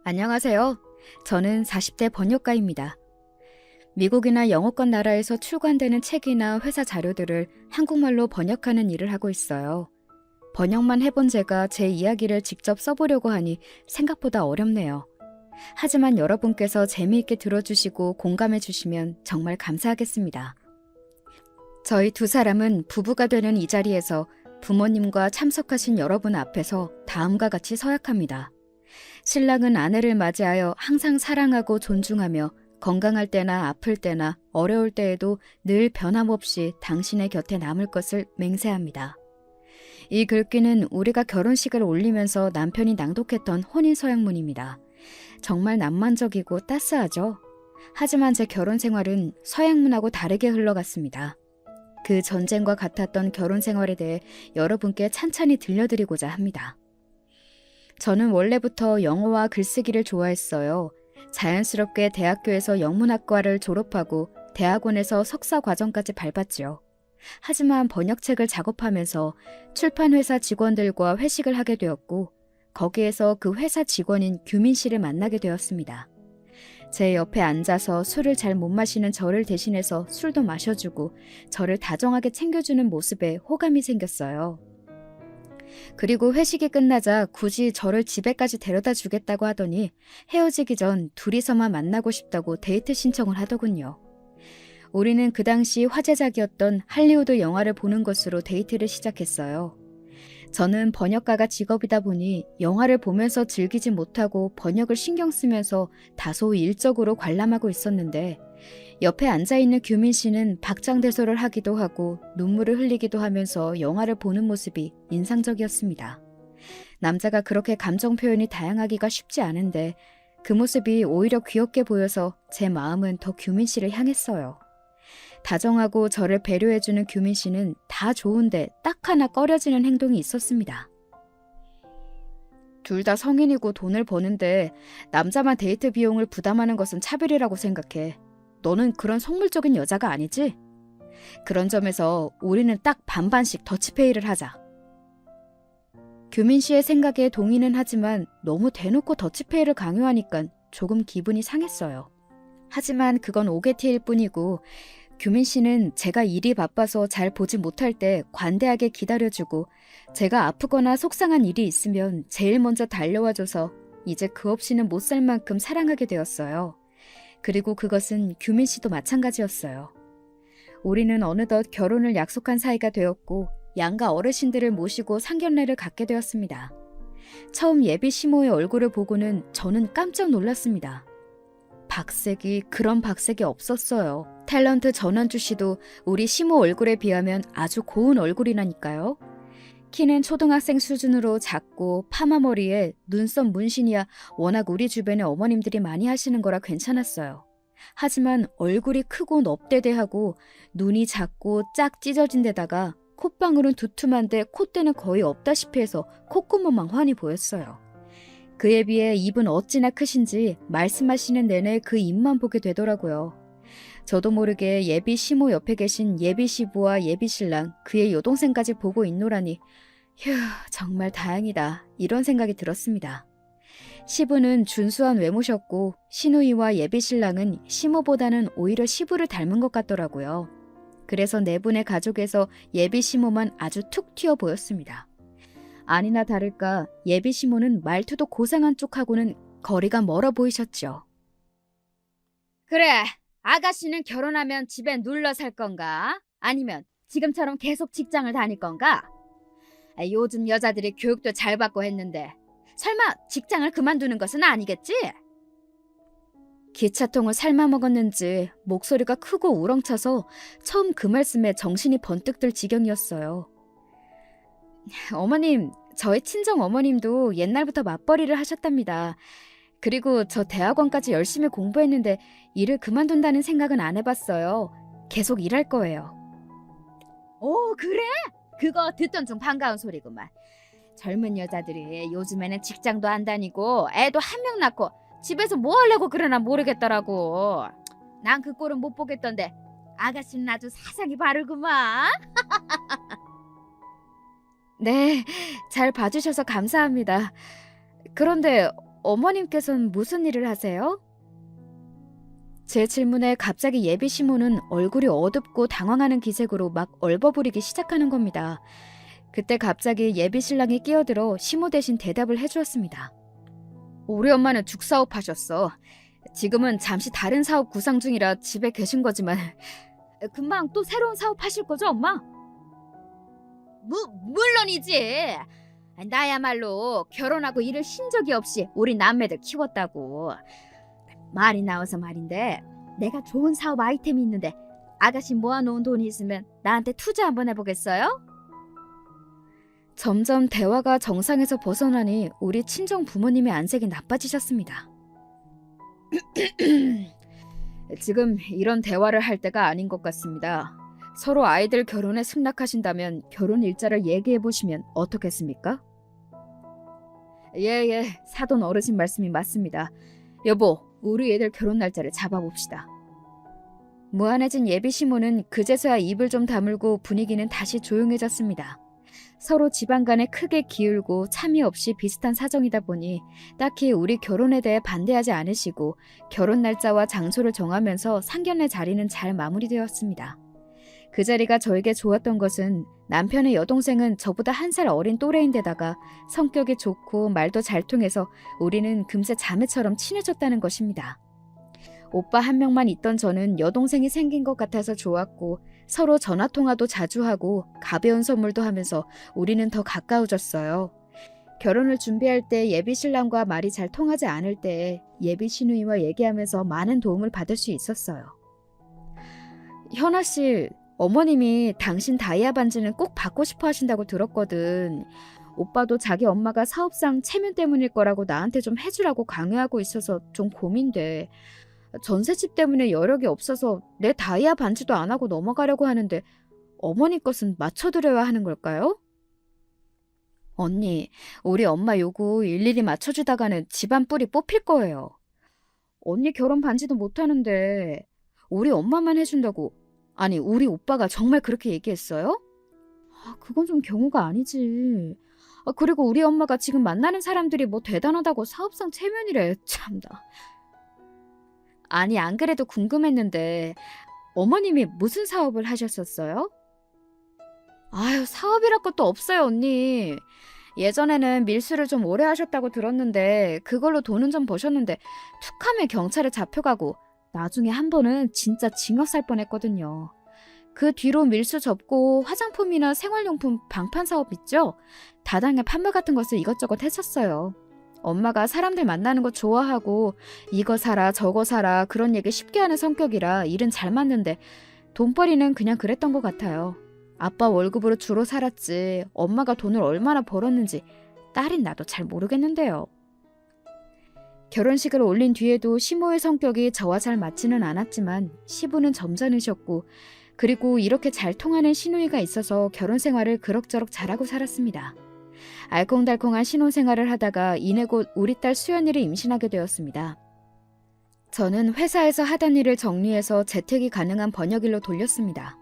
안녕하세요. 저는 40대 번역가입니다. 미국이나 영어권 나라에서 출간되는 책이나 회사 자료들을 한국말로 번역하는 일을 하고 있어요. 번역만 해본 제가 제 이야기를 직접 써보려고 하니 생각보다 어렵네요. 하지만 여러분께서 재미있게 들어주시고 공감해주시면 정말 감사하겠습니다. 저희 두 사람은 부부가 되는 이 자리에서 부모님과 참석하신 여러분 앞에서 다음과 같이 서약합니다. 신랑은 아내를 맞이하여 항상 사랑하고 존중하며 건강할 때나 아플 때나 어려울 때에도 늘 변함없이 당신의 곁에 남을 것을 맹세합니다. 이 글귀는 우리가 결혼식을 올리면서 남편이 낭독했던 혼인서약문입니다. 정말 낭만적이고 따스하죠? 하지만 제 결혼 생활은 서약문하고 다르게 흘러갔습니다. 그 전쟁과 같았던 결혼 생활에 대해 여러분께 찬찬히 들려드리고자 합니다. 저는 원래부터 영어와 글쓰기를 좋아했어요. 자연스럽게 대학교에서 영문학과를 졸업하고 대학원에서 석사 과정까지 밟았지요. 하지만 번역책을 작업하면서 출판회사 직원들과 회식을 하게 되었고 거기에서 그 회사 직원인 규민 씨를 만나게 되었습니다. 제 옆에 앉아서 술을 잘 못 마시는 저를 대신해서 술도 마셔주고 저를 다정하게 챙겨주는 모습에 호감이 생겼어요. 그리고 회식이 끝나자 굳이 저를 집에까지 데려다 주겠다고 하더니 헤어지기 전 둘이서만 만나고 싶다고 데이트 신청을 하더군요. 우리는 그 당시 화제작이었던 할리우드 영화를 보는 것으로 데이트를 시작했어요. 저는 번역가가 직업이다 보니 영화를 보면서 즐기지 못하고 번역을 신경 쓰면서 다소 일적으로 관람하고 있었는데 옆에 앉아있는 규민 씨는 박장대소를 하기도 하고 눈물을 흘리기도 하면서 영화를 보는 모습이 인상적이었습니다. 남자가 그렇게 감정 표현이 다양하기가 쉽지 않은데 그 모습이 오히려 귀엽게 보여서 제 마음은 더 규민 씨를 향했어요. 다정하고 저를 배려해주는 규민 씨는 다 좋은데 딱 하나 꺼려지는 행동이 있었습니다. 둘 다 성인이고 돈을 버는데 남자만 데이트 비용을 부담하는 것은 차별이라고 생각해. 너는 그런 속물적인 여자가 아니지? 그런 점에서 우리는 딱 반반씩 더치페이를 하자. 규민 씨의 생각에 동의는 하지만 너무 대놓고 더치페이를 강요하니까 조금 기분이 상했어요. 하지만 그건 오게티일 뿐이고 규민 씨는 제가 일이 바빠서 잘 보지 못할 때 관대하게 기다려주고 제가 아프거나 속상한 일이 있으면 제일 먼저 달려와줘서 이제 그 없이는 못 살 만큼 사랑하게 되었어요. 그리고 그것은 규민 씨도 마찬가지였어요. 우리는 어느덧 결혼을 약속한 사이가 되었고 양가 어르신들을 모시고 상견례를 갖게 되었습니다. 처음 예비 시모의 얼굴을 보고는 저는 깜짝 놀랐습니다. 박색이 그런 박색이 없었어요. 탤런트 전원주 씨도 우리 시모 얼굴에 비하면 아주 고운 얼굴이라니까요. 키는 초등학생 수준으로 작고 파마 머리에 눈썹 문신이야 워낙 우리 주변에 어머님들이 많이 하시는 거라 괜찮았어요. 하지만 얼굴이 크고 넙대대하고 눈이 작고 짝 찢어진 데다가 콧방울은 두툼한데 콧대는 거의 없다시피 해서 콧구멍만 훤히 보였어요. 그에 비해 입은 어찌나 크신지 말씀하시는 내내 그 입만 보게 되더라고요. 저도 모르게 예비 시모 옆에 계신 예비 시부와 예비 신랑 그의 여동생까지 보고 있노라니 휴 정말 다행이다 이런 생각이 들었습니다. 시부는 준수한 외모셨고 시누이와 예비 신랑은 시모보다는 오히려 시부를 닮은 것 같더라고요. 그래서 네 분의 가족에서 예비 시모만 아주 툭 튀어 보였습니다. 아니나 다를까 예비 시모는 말투도 고상한 쪽하고는 거리가 멀어 보이셨죠. 그래, 아가씨는 결혼하면 집에 눌러 살 건가? 아니면 지금처럼 계속 직장을 다닐 건가? 요즘 여자들이 교육도 잘 받고 했는데 설마 직장을 그만두는 것은 아니겠지? 기차통을 삶아 먹었는지 목소리가 크고 우렁차서 처음 그 말씀에 정신이 번뜩 들 지경이었어요. 어머님, 저희 친정 어머님도 옛날부터 맞벌이를 하셨답니다. 그리고 저 대학원까지 열심히 공부했는데 일을 그만둔다는 생각은 안 해봤어요. 계속 일할 거예요. 오, 그래? 그거 듣던 중 반가운 소리구만. 젊은 여자들이 요즘에는 직장도 안 다니고 애도 한 명 낳고 집에서 뭐 하려고 그러나 모르겠더라고. 난 그 꼴은 못 보겠던데 아가씨는 아주 사상이 바르구만. 네, 잘 봐주셔서 감사합니다. 그런데 어머님께서는 무슨 일을 하세요? 제 질문에 갑자기 예비 시모는 얼굴이 어둡고 당황하는 기색으로 막 얼버무리기 시작하는 겁니다. 그때 갑자기 예비 신랑이 끼어들어 시모 대신 대답을 해주었습니다. 우리 엄마는 죽사업 하셨어. 지금은 잠시 다른 사업 구상 중이라 집에 계신 거지만 금방 또 새로운 사업 하실 거죠, 엄마? 물론이지. 나야말로 결혼하고 일을 쉰 적이 없이 우리 남매들 키웠다고. 말이 나와서 말인데 내가 좋은 사업 아이템이 있는데 아가씨 모아놓은 돈이 있으면 나한테 투자 한번 해보겠어요? 점점 대화가 정상에서 벗어나니 우리 친정 부모님의 안색이 나빠지셨습니다. 지금 이런 대화를 할 때가 아닌 것 같습니다. 서로 아이들 결혼에 승낙하신다면 결혼 일자를 얘기해 보시면 어떻겠습니까? 예, 사돈 어르신 말씀이 맞습니다. 여보, 우리 애들 결혼 날짜를 잡아봅시다. 무한해진 예비 시모는 그제서야 입을 좀 다물고 분위기는 다시 조용해졌습니다. 서로 집안 간에 크게 기울고 참이 없이 비슷한 사정이다 보니 딱히 우리 결혼에 대해 반대하지 않으시고 결혼 날짜와 장소를 정하면서 상견례 자리는 잘 마무리되었습니다. 그 자리가 저에게 좋았던 것은 남편의 여동생은 저보다 1살 어린 또래인데다가 성격이 좋고 말도 잘 통해서 우리는 금세 자매처럼 친해졌다는 것입니다. 오빠 한 명만 있던 저는 여동생이 생긴 것 같아서 좋았고 서로 전화통화도 자주 하고 가벼운 선물도 하면서 우리는 더 가까워졌어요. 결혼을 준비할 때 예비 신랑과 말이 잘 통하지 않을 때 예비 시누이와 얘기하면서 많은 도움을 받을 수 있었어요. 현아 씨, 어머님이 당신 다이아 반지는 꼭 받고 싶어 하신다고 들었거든. 오빠도 자기 엄마가 사업상 체면 때문일 거라고 나한테 좀 해주라고 강요하고 있어서 좀 고민돼. 전셋집 때문에 여력이 없어서 내 다이아 반지도 안 하고 넘어가려고 하는데 어머니 것은 맞춰드려야 하는 걸까요? 언니, 우리 엄마 요구 일일이 맞춰주다가는 집안 뿔이 뽑힐 거예요. 언니 결혼 반지도 못하는데 우리 엄마만 해준다고. 아니, 우리 오빠가 정말 그렇게 얘기했어요? 그건 좀 경우가 아니지. 그리고 우리 엄마가 지금 만나는 사람들이 뭐 대단하다고 사업상 체면이래. 참나. 아니, 안 그래도 궁금했는데 어머님이 무슨 사업을 하셨었어요? 아유, 사업이랄 것도 없어요, 언니. 예전에는 밀수를 좀 오래 하셨다고 들었는데 그걸로 돈은 좀 버셨는데 툭하면 경찰에 잡혀가고 나중에 한 번은 진짜 징역 살 뻔했거든요. 그 뒤로 밀수 접고 화장품이나 생활용품 방판 사업 있죠? 다당에 판매 같은 것을 이것저것 했었어요. 엄마가 사람들 만나는 거 좋아하고 이거 사라 저거 사라 그런 얘기 쉽게 하는 성격이라 일은 잘 맞는데 돈벌이는 그냥 그랬던 것 같아요. 아빠 월급으로 주로 살았지 엄마가 돈을 얼마나 벌었는지 딸인 나도 잘 모르겠는데요. 결혼식을 올린 뒤에도 시모의 성격이 저와 잘 맞지는 않았지만 시부는 점잖으셨고 그리고 이렇게 잘 통하는 시누이가 있어서 결혼 생활을 그럭저럭 잘하고 살았습니다. 알콩달콩한 신혼생활을 하다가 이내 곧 우리 딸 수연이를 임신하게 되었습니다. 저는 회사에서 하던 일을 정리해서 재택이 가능한 번역일로 돌렸습니다.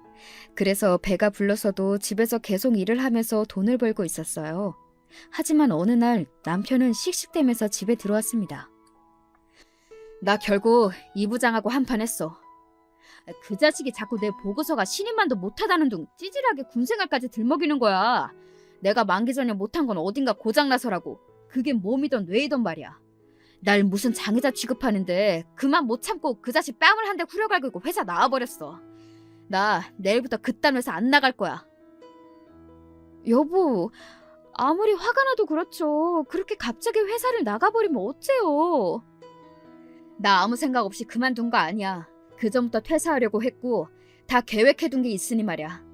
그래서 배가 불러서도 집에서 계속 일을 하면서 돈을 벌고 있었어요. 하지만 어느 날 남편은 씩씩대면서 집에 들어왔습니다. 나 결국 이 부장하고 한판 했어. 그 자식이 자꾸 내 보고서가 신임만도 못하다는 둥 찌질하게 군생활까지 들먹이는 거야. 내가 만기 전에 못한 건 어딘가 고장나서라고. 그게 몸이던 뇌이던 말이야. 날 무슨 장애자 취급하는데 그만 못 참고 그 자식 뺨을 한 대 후려갈기고 회사 나와버렸어. 나 내일부터 그딴 회사 안 나갈 거야. 여보, 아무리 화가 나도 그렇죠. 그렇게 갑자기 회사를 나가버리면 어째요. 나 아무 생각 없이 그만둔 거 아니야. 그 전부터 퇴사하려고 했고 다 계획해둔 게 있으니 말이야.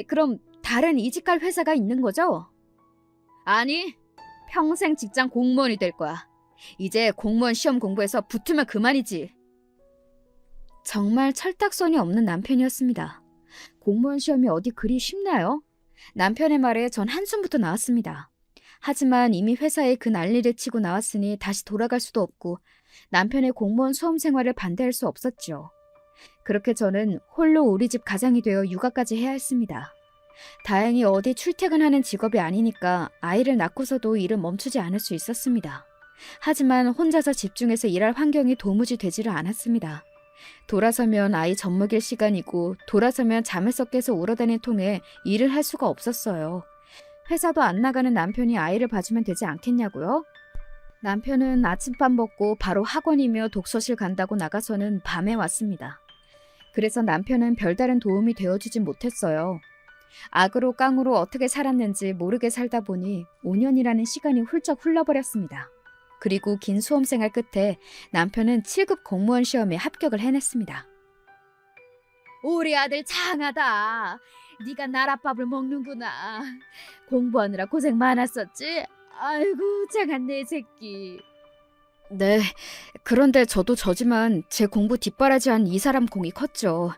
그럼 다른 이직할 회사가 있는 거죠? 아니, 평생 직장 공무원이 될 거야. 이제 공무원 시험 공부해서 붙으면 그만이지. 정말 철딱선이 없는 남편이었습니다. 공무원 시험이 어디 그리 쉽나요? 남편의 말에 전 한숨부터 나왔습니다. 하지만 이미 회사에 그 난리를 치고 나왔으니 다시 돌아갈 수도 없고 남편의 공무원 수험 생활을 반대할 수 없었죠. 그렇게 저는 홀로 우리 집 가장이 되어 육아까지 해야 했습니다. 다행히 어디 출퇴근하는 직업이 아니니까 아이를 낳고서도 일을 멈추지 않을 수 있었습니다. 하지만 혼자서 집중해서 일할 환경이 도무지 되지를 않았습니다. 돌아서면 아이 젖먹일 시간이고 돌아서면 잠에서 깨서 울어대는 통에 일을 할 수가 없었어요. 회사도 안 나가는 남편이 아이를 봐주면 되지 않겠냐고요? 남편은 아침밥 먹고 바로 학원이며 독서실 간다고 나가서는 밤에 왔습니다. 그래서 남편은 별다른 도움이 되어주진 못했어요. 악으로 깡으로 어떻게 살았는지 모르게 살다 보니 5년이라는 시간이 훌쩍 흘러버렸습니다. 그리고 긴 수험생활 끝에 남편은 7급 공무원 시험에 합격을 해냈습니다. 우리 아들 장하다. 네가 나랏밥을 먹는구나. 공부하느라 고생 많았었지? 아이고 장한 내 새끼. 네, 그런데 저도 저지만 제 공부 뒷바라지한 이 사람 공이 컸죠.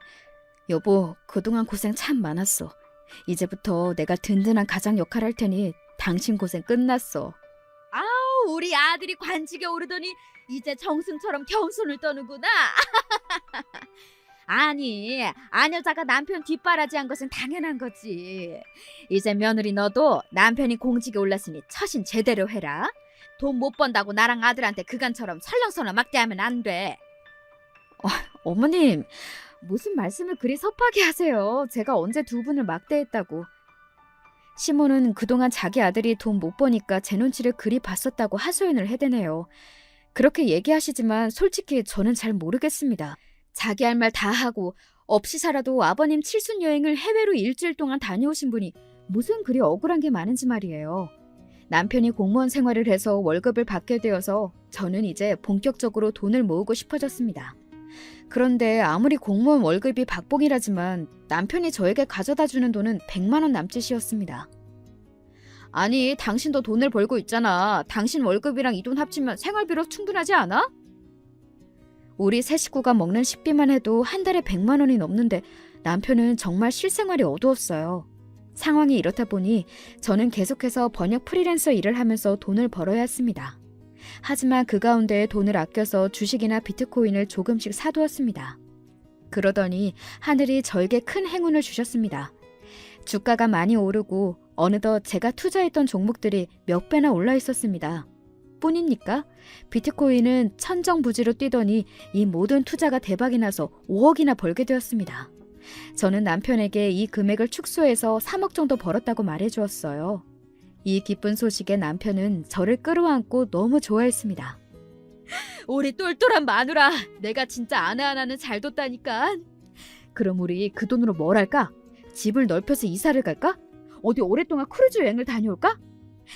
여보, 그동안 고생 참 많았어. 이제부터 내가 든든한 가장 역할 할 테니 당신 고생 끝났어. 아우, 우리 아들이 관직에 오르더니 이제 정승처럼 경손을 떠는구나. 아니, 아녀자가 남편 뒷바라지한 것은 당연한 거지. 이제 며느리 너도 남편이 공직에 올랐으니 처신 제대로 해라. 돈 못 번다고 나랑 아들한테 그간처럼 설렁설렁 막대하면 안 돼. 어머님, 무슨 말씀을 그리 섭하게 하세요. 제가 언제 두 분을 막대했다고. 시모는 그동안 자기 아들이 돈 못 버니까 제 눈치를 그리 봤었다고 하소연을 해대네요. 그렇게 얘기하시지만 솔직히 저는 잘 모르겠습니다. 자기 할 말 다 하고 없이 살아도 아버님 칠순 여행을 해외로 일주일 동안 다녀오신 분이 무슨 그리 억울한 게 많은지 말이에요. 남편이 공무원 생활을 해서 월급을 받게 되어서 저는 이제 본격적으로 돈을 모으고 싶어졌습니다. 그런데 아무리 공무원 월급이 박봉이라지만 남편이 저에게 가져다 주는 돈은 100만 원 남짓이었습니다. 아니, 당신도 돈을 벌고 있잖아. 당신 월급이랑 이 돈 합치면 생활비로 충분하지 않아? 우리 세 식구가 먹는 식비만 해도 한 달에 100만 원이 넘는데 남편은 정말 실생활이 어두웠어요. 상황이 이렇다 보니 저는 계속해서 번역 프리랜서 일을 하면서 돈을 벌어야 했습니다. 하지만 그 가운데 돈을 아껴서 주식이나 비트코인을 조금씩 사두었습니다. 그러더니 하늘이 저에게 큰 행운을 주셨습니다. 주가가 많이 오르고 어느덧 제가 투자했던 종목들이 몇 배나 올라 있었습니다. 뿐입니까? 비트코인은 천정부지로 뛰더니 이 모든 투자가 대박이 나서 5억이나 벌게 되었습니다. 저는 남편에게 이 금액을 축소해서 3억 정도 벌었다고 말해주었어요. 이 기쁜 소식에 남편은 저를 끌어안고 너무 좋아했습니다. 우리 똘똘한 마누라, 내가 진짜 아내 하나는 잘 뒀다니까. 그럼 우리 그 돈으로 뭘 할까? 집을 넓혀서 이사를 갈까? 어디 오랫동안 크루즈 여행을 다녀올까?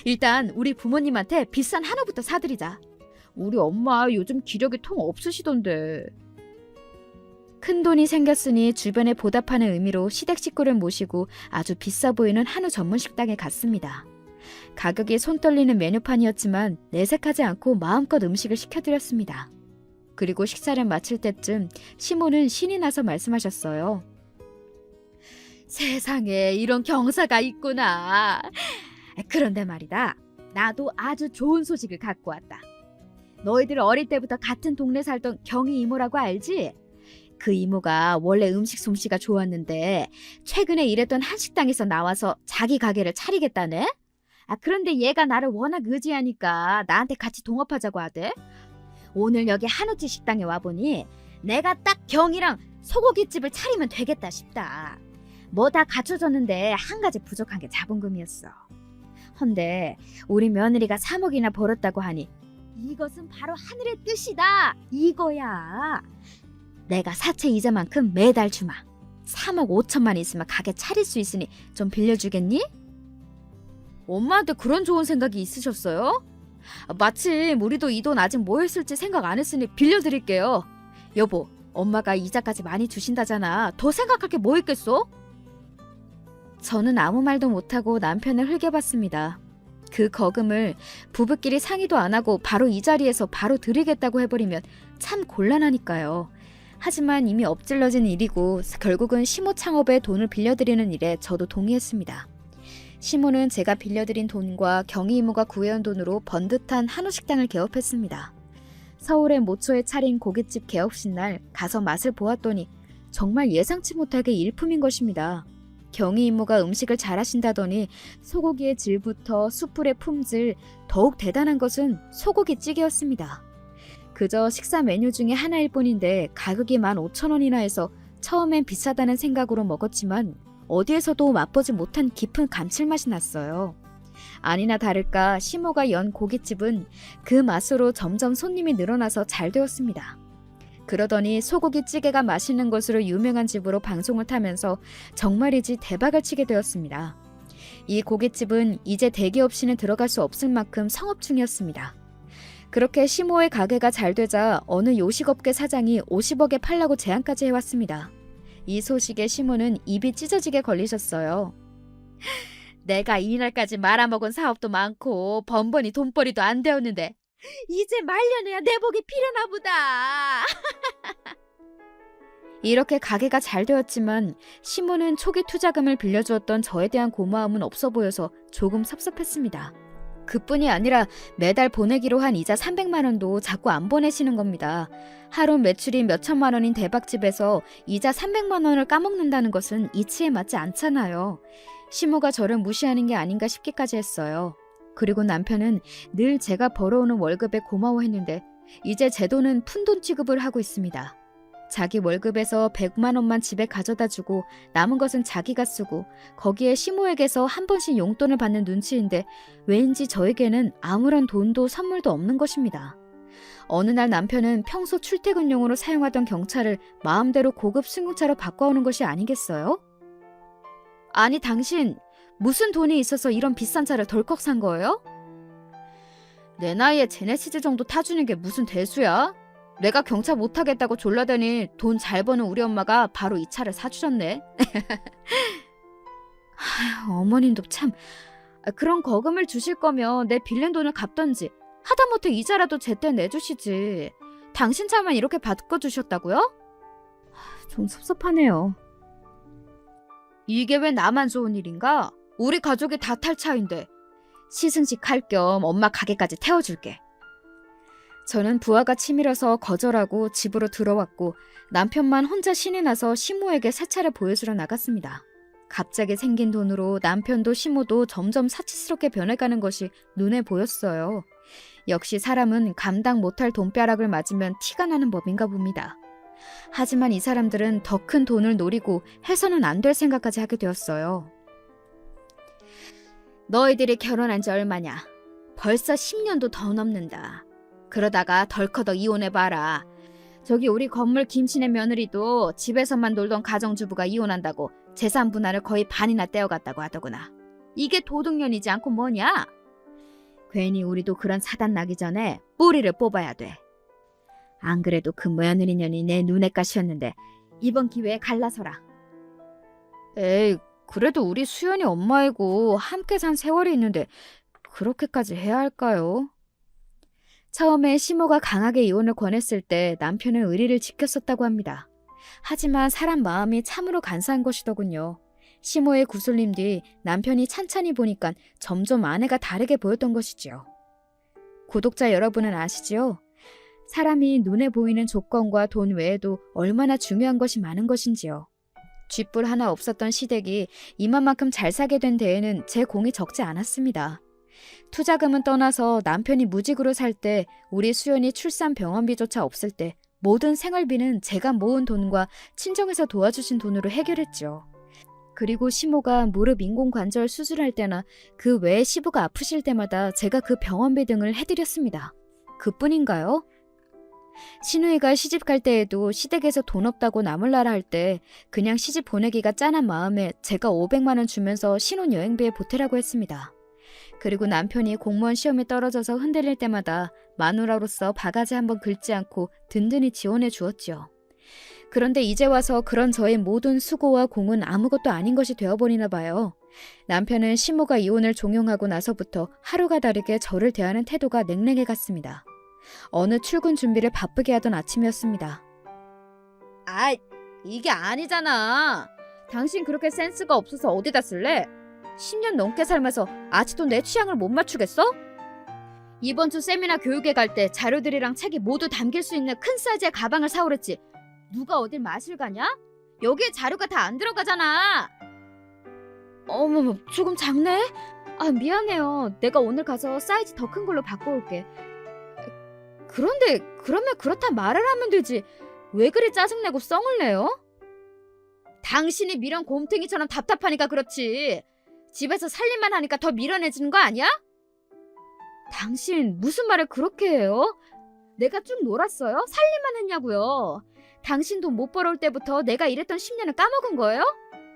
일단 우리 부모님한테 비싼 한우부터 사드리자. 우리 엄마 요즘 기력이 통 없으시던데. 큰돈이 생겼으니 주변에 보답하는 의미로 시댁 식구를 모시고 아주 비싸 보이는 한우 전문 식당에 갔습니다. 가격이 손 떨리는 메뉴판이었지만 내색하지 않고 마음껏 음식을 시켜드렸습니다. 그리고 식사를 마칠 때쯤 시모는 신이 나서 말씀하셨어요. 세상에 이런 경사가 있구나. 그런데 말이다, 나도 아주 좋은 소식을 갖고 왔다. 너희들 어릴 때부터 같은 동네 살던 경희 이모라고 알지? 그 이모가 원래 음식 솜씨가 좋았는데 최근에 일했던 한식당에서 나와서 자기 가게를 차리겠다네? 그런데 얘가 나를 워낙 의지하니까 나한테 같이 동업하자고 하대. 오늘 여기 한우집 식당에 와보니 내가 딱 경이랑 소고기집을 차리면 되겠다 싶다. 뭐 다 갖춰졌는데 한 가지 부족한 게 자본금이었어. 헌데 우리 며느리가 3억이나 벌었다고 하니 이것은 바로 하늘의 뜻이다 이거야. 내가 사채 이자만큼 매달 주마. 3억 5천만 있으면 가게 차릴 수 있으니 좀 빌려주겠니? 엄마한테 그런 좋은 생각이 있으셨어요? 마침 우리도 이 돈 아직 뭐 했을지 생각 안 했으니 빌려드릴게요. 여보, 엄마가 이자까지 많이 주신다잖아. 더 생각할 게 뭐 있겠어? 저는 아무 말도 못하고 남편을 흘겨봤습니다. 그 거금을 부부끼리 상의도 안 하고 바로 이 자리에서 바로 드리겠다고 해버리면 참 곤란하니까요. 하지만 이미 엎질러진 일이고 결국은 시모 창업에 돈을 빌려드리는 일에 저도 동의했습니다. 시모는 제가 빌려드린 돈과 경희 이모가 구해온 돈으로 번듯한 한우식당을 개업했습니다. 서울의 모초에 차린 고깃집 개업식 날 가서 맛을 보았더니 정말 예상치 못하게 일품인 것입니다. 경희 이모가 음식을 잘하신다더니 소고기의 질부터 숯불의 품질, 더욱 대단한 것은 소고기 찌개였습니다. 그저 식사 메뉴 중에 하나일 뿐인데 가격이 15,000원이나 해서 처음엔 비싸다는 생각으로 먹었지만 어디에서도 맛보지 못한 깊은 감칠맛이 났어요. 아니나 다를까 시모가 연 고깃집은 그 맛으로 점점 손님이 늘어나서 잘 되었습니다. 그러더니 소고기 찌개가 맛있는 것으로 유명한 집으로 방송을 타면서 정말이지 대박을 치게 되었습니다. 이 고깃집은 이제 대기 없이는 들어갈 수 없을 만큼 성업 중이었습니다. 그렇게 시모의 가게가 잘 되자 어느 요식업계 사장이 50억에 팔라고 제안까지 해왔습니다. 이 소식에 시모는 입이 찢어지게 걸리셨어요. 내가 이날까지 말아먹은 사업도 많고 번번이 돈벌이도 안 되었는데 이제 말년에야 내 복이 필요나 보다. 이렇게 가게가 잘 되었지만 시모는 초기 투자금을 빌려주었던 저에 대한 고마움은 없어 보여서 조금 섭섭했습니다. 그뿐이 아니라 매달 보내기로 한 이자 300만 원도 자꾸 안 보내시는 겁니다. 하루 매출이 몇천만 원인 대박집에서 이자 300만 원을 까먹는다는 것은 이치에 맞지 않잖아요. 시모가 저를 무시하는 게 아닌가 싶기까지 했어요. 그리고 남편은 늘 제가 벌어오는 월급에 고마워했는데 이제 제 돈은 푼돈 취급을 하고 있습니다. 자기 월급에서 100만 원만 집에 가져다 주고 남은 것은 자기가 쓰고 거기에 시모에게서 한 번씩 용돈을 받는 눈치인데 왠지 저에게는 아무런 돈도 선물도 없는 것입니다. 어느 날 남편은 평소 출퇴근용으로 사용하던 경차를 마음대로 고급 승용차로 바꿔오는 것이 아니겠어요? 아니 당신 무슨 돈이 있어서 이런 비싼 차를 덜컥 산 거예요? 내 나이에 제네시스 정도 타주는 게 무슨 대수야? 내가 경차 못 타겠다고 졸라대니 돈 잘 버는 우리 엄마가 바로 이 차를 사주셨네. 어머님도 참. 그런 거금을 주실 거면 내 빌린 돈을 갚던지 하다못해 이자라도 제때 내주시지. 당신 차만 이렇게 바꿔주셨다고요? 좀 섭섭하네요. 이게 왜 나만 좋은 일인가? 우리 가족이 다 탈 차인데. 시승식 할 겸 엄마 가게까지 태워줄게. 저는 부하가 치밀어서 거절하고 집으로 들어왔고 남편만 혼자 신이 나서 시모에게 새 차를 보여주러 나갔습니다. 갑자기 생긴 돈으로 남편도 시모도 점점 사치스럽게 변해가는 것이 눈에 보였어요. 역시 사람은 감당 못할 돈벼락을 맞으면 티가 나는 법인가 봅니다. 하지만 이 사람들은 더 큰 돈을 노리고 해서는 안 될 생각까지 하게 되었어요. 너희들이 결혼한 지 얼마냐? 벌써 10년도 더 넘는다. 그러다가 덜커덕 이혼해봐라. 저기 우리 건물 김씨네 며느리도 집에서만 놀던 가정주부가 이혼한다고 재산 분할을 거의 반이나 떼어갔다고 하더구나. 이게 도둑년이지 않고 뭐냐? 괜히 우리도 그런 사단 나기 전에 뿌리를 뽑아야 돼. 안 그래도 그 며느리년이 내 눈에 가시였는데 이번 기회에 갈라서라. 에이, 그래도 우리 수연이 엄마이고 함께 산 세월이 있는데 그렇게까지 해야 할까요? 처음에 시모가 강하게 이혼을 권했을 때 남편은 의리를 지켰었다고 합니다. 하지만 사람 마음이 참으로 간사한 것이더군요. 시모의 구슬림 뒤 남편이 찬찬히 보니까 점점 아내가 다르게 보였던 것이지요. 구독자 여러분은 아시지요? 사람이 눈에 보이는 조건과 돈 외에도 얼마나 중요한 것이 많은 것인지요. 쥐뿔 하나 없었던 시댁이 이만큼 잘 사게 된 데에는 제 공이 적지 않았습니다. 투자금은 떠나서 남편이 무직으로 살 때 우리 수연이 출산 병원비조차 없을 때 모든 생활비는 제가 모은 돈과 친정에서 도와주신 돈으로 해결했죠. 그리고 시모가 무릎 인공관절 수술할 때나 그 외에 시부가 아프실 때마다 제가 그 병원비 등을 해드렸습니다. 그뿐인가요? 신우이가 시집 갈 때에도 시댁에서 돈 없다고 나몰라라 할 때 그냥 시집 보내기가 짠한 마음에 제가 500만 원 주면서 신혼여행비에 보태라고 했습니다. 그리고 남편이 공무원 시험에 떨어져서 흔들릴 때마다 마누라로서 바가지 한번 긁지 않고 든든히 지원해 주었지요. 그런데 이제 와서 그런 저의 모든 수고와 공은 아무것도 아닌 것이 되어버리나 봐요. 남편은 시모가 이혼을 종용하고 나서부터 하루가 다르게 저를 대하는 태도가 냉랭해 갔습니다. 어느 출근 준비를 바쁘게 하던 아침이었습니다. 아, 이게 아니잖아. 당신 그렇게 센스가 없어서 어디다 쓸래? 10년 넘게 살면서 아직도 내 취향을 못 맞추겠어? 이번 주 세미나 교육에 갈 때 자료들이랑 책이 모두 담길 수 있는 큰 사이즈의 가방을 사오랬지. 누가 어딜 마실 가냐? 여기에 자료가 다 안 들어가잖아. 어머머, 조금 작네? 아, 미안해요. 내가 오늘 가서 사이즈 더 큰 걸로 바꿔올게. 그런데 그러면 그렇다 말을 하면 되지. 왜 그리 짜증내고 썽을 내요? 당신이 미련 곰탱이처럼 답답하니까 그렇지. 집에서 살림만 하니까 더 미련해지는 거 아니야? 당신 무슨 말을 그렇게 해요? 내가 쭉 놀았어요? 살림만 했냐고요? 당신 돈 못 벌어올 때부터 내가 일했던 10년을 까먹은 거예요?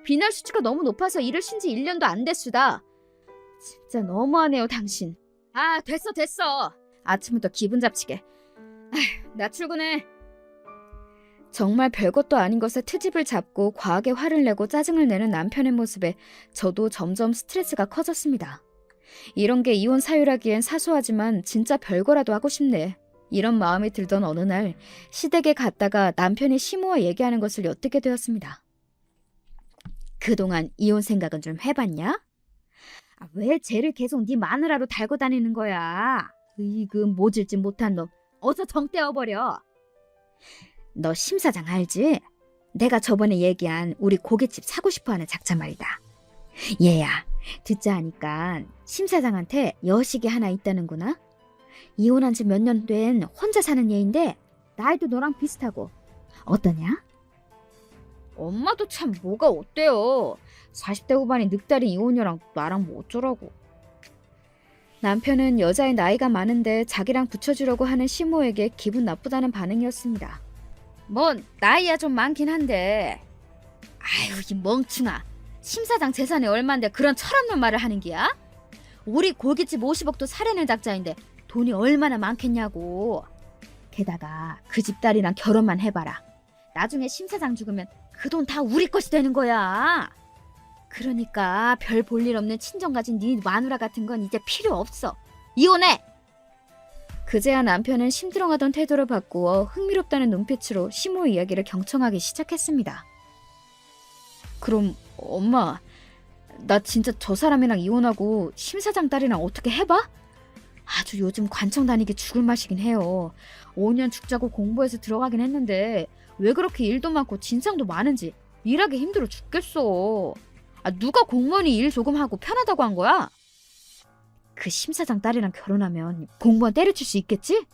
비날 수치가 너무 높아서 일을 쉰 지 1년도 안 됐수다. 진짜 너무하네요, 당신. 아, 됐어. 아침부터 기분 잡치게. 아휴, 나 출근해. 정말 별것도 아닌 것에 트집을 잡고 과하게 화를 내고 짜증을 내는 남편의 모습에 저도 점점 스트레스가 커졌습니다. 이런 게 이혼 사유라기엔 사소하지만 진짜 별거라도 하고 싶네. 이런 마음이 들던 어느 날 시댁에 갔다가 남편이 시모와 얘기하는 것을 엿듣게 되었습니다. 그동안 이혼 생각은 좀 해봤냐? 아, 왜 쟤를 계속 네 마누라로 달고 다니는 거야? 으이그 모질지 못한 놈. 어서 정 떼어버려. 너 심 사장 알지? 내가 저번에 얘기한 우리 고깃집 사고 싶어하는 작자 말이다. 얘야, 듣자 하니까 심 사장한테 여식이 하나 있다는구나. 이혼한 지 몇 년 된 혼자 사는 얘인데 나이도 너랑 비슷하고. 어떠냐? 엄마도 참 뭐가 어때요. 40대 후반의 늑다리 이혼녀랑 나랑 뭐 어쩌라고. 남편은 여자의 나이가 많은데 자기랑 붙여주려고 하는 시모에게 기분 나쁘다는 반응이었습니다. 뭔 나이야 좀 많긴 한데. 아유, 이 멍충아. 심 사장 재산이 얼만데 그런 철없는 말을 하는 기야? 우리 고깃집 50억도 사려낸 작자인데 돈이 얼마나 많겠냐고. 게다가 그 집 딸이랑 결혼만 해봐라. 나중에 심 사장 죽으면 그 돈 다 우리 것이 되는 거야. 그러니까 별 볼 일 없는 친정 가진 네 마누라 같은 건 이제 필요 없어. 이혼해! 그제야 남편은 심드렁하던 태도를 바꾸어 흥미롭다는 눈빛으로 시모 이야기를 경청하기 시작했습니다. 그럼 엄마, 나 진짜 저 사람이랑 이혼하고 심 사장 딸이랑 어떻게 해봐? 아주 요즘 관청 다니기 죽을 맛이긴 해요. 5년 죽자고 공부해서 들어가긴 했는데 왜 그렇게 일도 많고 진상도 많은지 일하기 힘들어 죽겠어. 아, 누가 공무원이 일 조금 하고 편하다고 한 거야? 그 심사장 딸이랑 결혼하면 공무원 때려칠 수 있겠지?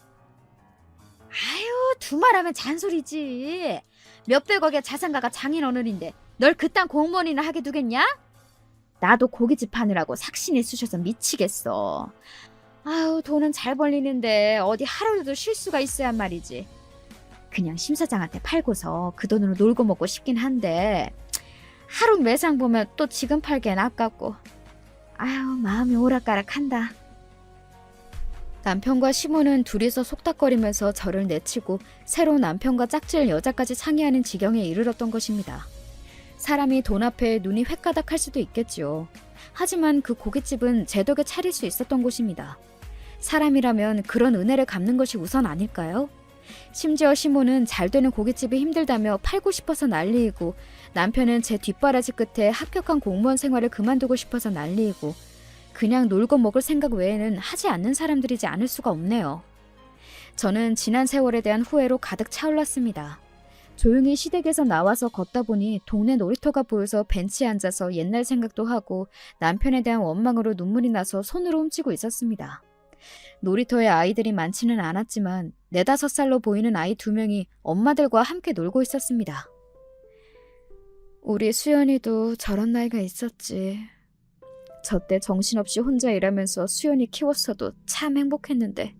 아유, 두말하면 잔소리지. 몇백억의 자산가가 장인어른인데 널 그딴 공무원이나 하게 두겠냐? 나도 고깃집 하느라고 삭신이 쑤셔서 미치겠어. 아유, 돈은 잘 벌리는데 어디 하루라도 쉴 수가 있어야 말이지. 그냥 심사장한테 팔고서 그 돈으로 놀고 먹고 싶긴 한데 하루 매상 보면 또 지금 팔기엔 아깝고. 아유, 마음이 오락가락한다. 남편과 시모는 둘이서 속닥거리면서 저를 내치고 새로 남편과 짝지을 여자까지 상의하는 지경에 이르렀던 것입니다. 사람이 돈 앞에 눈이 횟가닥할 수도 있겠지요. 하지만 그 고깃집은 제 덕에 차릴 수 있었던 곳입니다. 사람이라면 그런 은혜를 갚는 것이 우선 아닐까요? 심지어 시모는 잘 되는 고깃집이 힘들다며 팔고 싶어서 난리이고, 남편은 제 뒷바라지 끝에 합격한 공무원 생활을 그만두고 싶어서 난리이고, 그냥 놀고 먹을 생각 외에는 하지 않는 사람들이지 않을 수가 없네요. 저는 지난 세월에 대한 후회로 가득 차올랐습니다. 조용히 시댁에서 나와서 걷다 보니 동네 놀이터가 보여서 벤치에 앉아서 옛날 생각도 하고 남편에 대한 원망으로 눈물이 나서 손으로 훔치고 있었습니다. 놀이터에 아이들이 많지는 않았지만 4~5살로 보이는 아이 2명이 엄마들과 함께 놀고 있었습니다. 우리 수연이도 저런 나이가 있었지. 저 때 정신없이 혼자 일하면서 수연이 키웠어도 참 행복했는데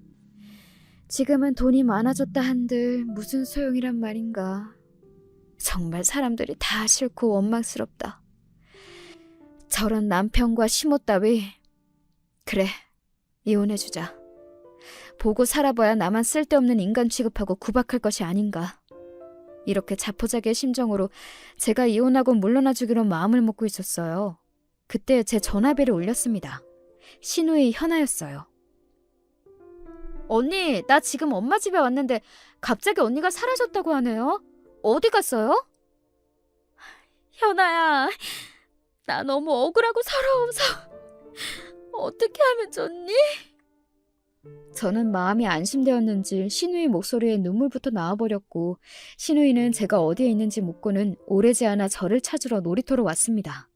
지금은 돈이 많아졌다 한들 무슨 소용이란 말인가. 정말 사람들이 다 싫고 원망스럽다. 저런 남편과 시모 따위. 그래, 이혼해주자. 보고 살아봐야 나만 쓸데없는 인간 취급하고 구박할 것이 아닌가. 이렇게 자포자기의 심정으로 제가 이혼하고 물러나주기로 마음을 먹고 있었어요. 그때 제 전화벨을 울렸습니다. 신우이 현아였어요. 언니, 나 지금 엄마 집에 왔는데 갑자기 언니가 사라졌다고 하네요. 어디 갔어요? 현아야, 나 너무 억울하고 서러워서 어떻게 하면 좋니? 저는 마음이 안심되었는지 신우이 목소리에 눈물부터 나와버렸고, 신우이는 제가 어디에 있는지 묻고는 오래지 않아 저를 찾으러 놀이터로 왔습니다.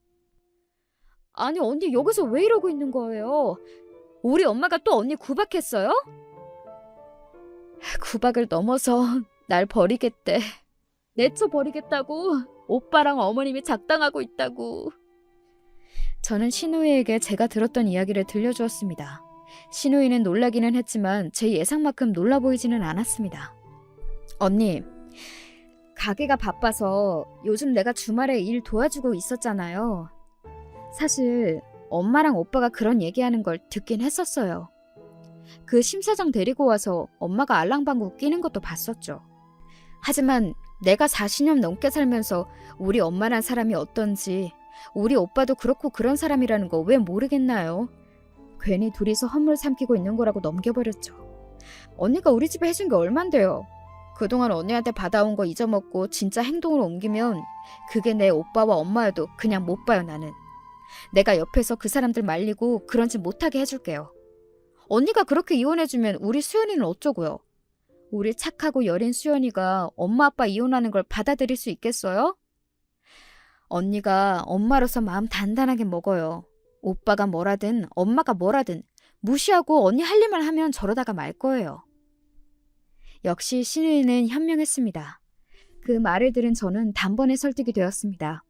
아니, 언니 여기서 왜 이러고 있는 거예요? 우리 엄마가 또 언니 구박했어요? 구박을 넘어서 날 버리겠대. 내쳐 버리겠다고. 오빠랑 어머님이 작당하고 있다고. 저는 신우이에게 제가 들었던 이야기를 들려주었습니다. 신우이는 놀라기는 했지만 제 예상만큼 놀라 보이지는 않았습니다. 언니, 가게가 바빠서 요즘 내가 주말에 일 도와주고 있었잖아요. 사실 엄마랑 오빠가 그런 얘기하는 걸 듣긴 했었어요. 그 심사장 데리고 와서 엄마가 알랑방구 끼는 것도 봤었죠. 하지만 내가 40년 넘게 살면서 우리 엄마란 사람이 어떤지, 우리 오빠도 그렇고 그런 사람이라는 거 왜 모르겠나요? 괜히 둘이서 헛물 삼키고 있는 거라고 넘겨버렸죠. 언니가 우리 집에 해준 게 얼만데요. 그동안 언니한테 받아온 거 잊어먹고 진짜 행동으로 옮기면 그게 내 오빠와 엄마여도 그냥 못 봐요, 나는. 내가 옆에서 그 사람들 말리고 그런 짓 못하게 해줄게요. 언니가 그렇게 이혼해주면 우리 수연이는 어쩌고요? 우리 착하고 여린 수연이가 엄마 아빠 이혼하는 걸 받아들일 수 있겠어요? 언니가 엄마로서 마음 단단하게 먹어요. 오빠가 뭐라든 엄마가 뭐라든 무시하고 언니 할 일만 하면 저러다가 말 거예요. 역시 신우이는 현명했습니다. 그 말을 들은 저는 단번에 설득이 되었습니다.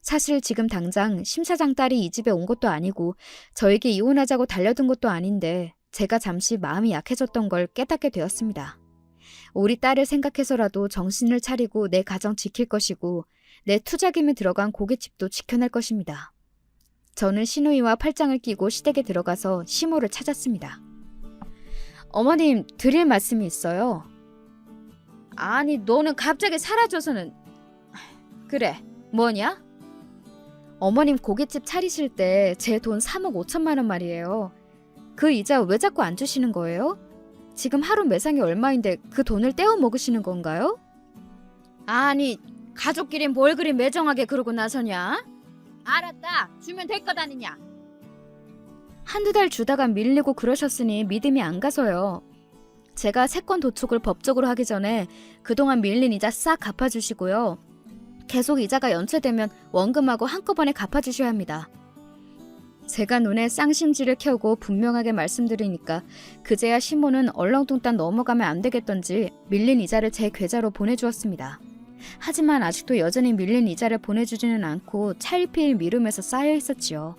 사실 지금 당장 심사장 딸이 이 집에 온 것도 아니고 저에게 이혼하자고 달려든 것도 아닌데 제가 잠시 마음이 약해졌던 걸 깨닫게 되었습니다. 우리 딸을 생각해서라도 정신을 차리고 내 가정 지킬 것이고 내 투자금이 들어간 고깃집도 지켜낼 것입니다. 저는 신우이와 팔짱을 끼고 시댁에 들어가서 시모를 찾았습니다. 어머님, 드릴 말씀이 있어요. 아니, 너는 갑자기 사라져서는... 그래, 뭐냐? 어머님 고깃집 차리실 때 제 돈 3억 5천만 원 말이에요. 그 이자 왜 자꾸 안 주시는 거예요? 지금 하루 매상이 얼마인데 그 돈을 떼어 먹으시는 건가요? 아니, 가족끼리 뭘 그리 매정하게 그러고 나서냐? 알았다, 주면 될 것 아니냐? 한두 달 주다가 밀리고 그러셨으니 믿음이 안 가서요. 제가 채권 도촉을 법적으로 하기 전에 그동안 밀린 이자 싹 갚아주시고요. 계속 이자가 연체되면 원금하고 한꺼번에 갚아주셔야 합니다. 제가 눈에 쌍심지를 켜고 분명하게 말씀드리니까 그제야 시모는 얼렁뚱땅 넘어가면 안 되겠던지 밀린 이자를 제 계좌로 보내주었습니다. 하지만 아직도 여전히 밀린 이자를 보내주지는 않고 차일피일 미루면서 쌓여 있었지요.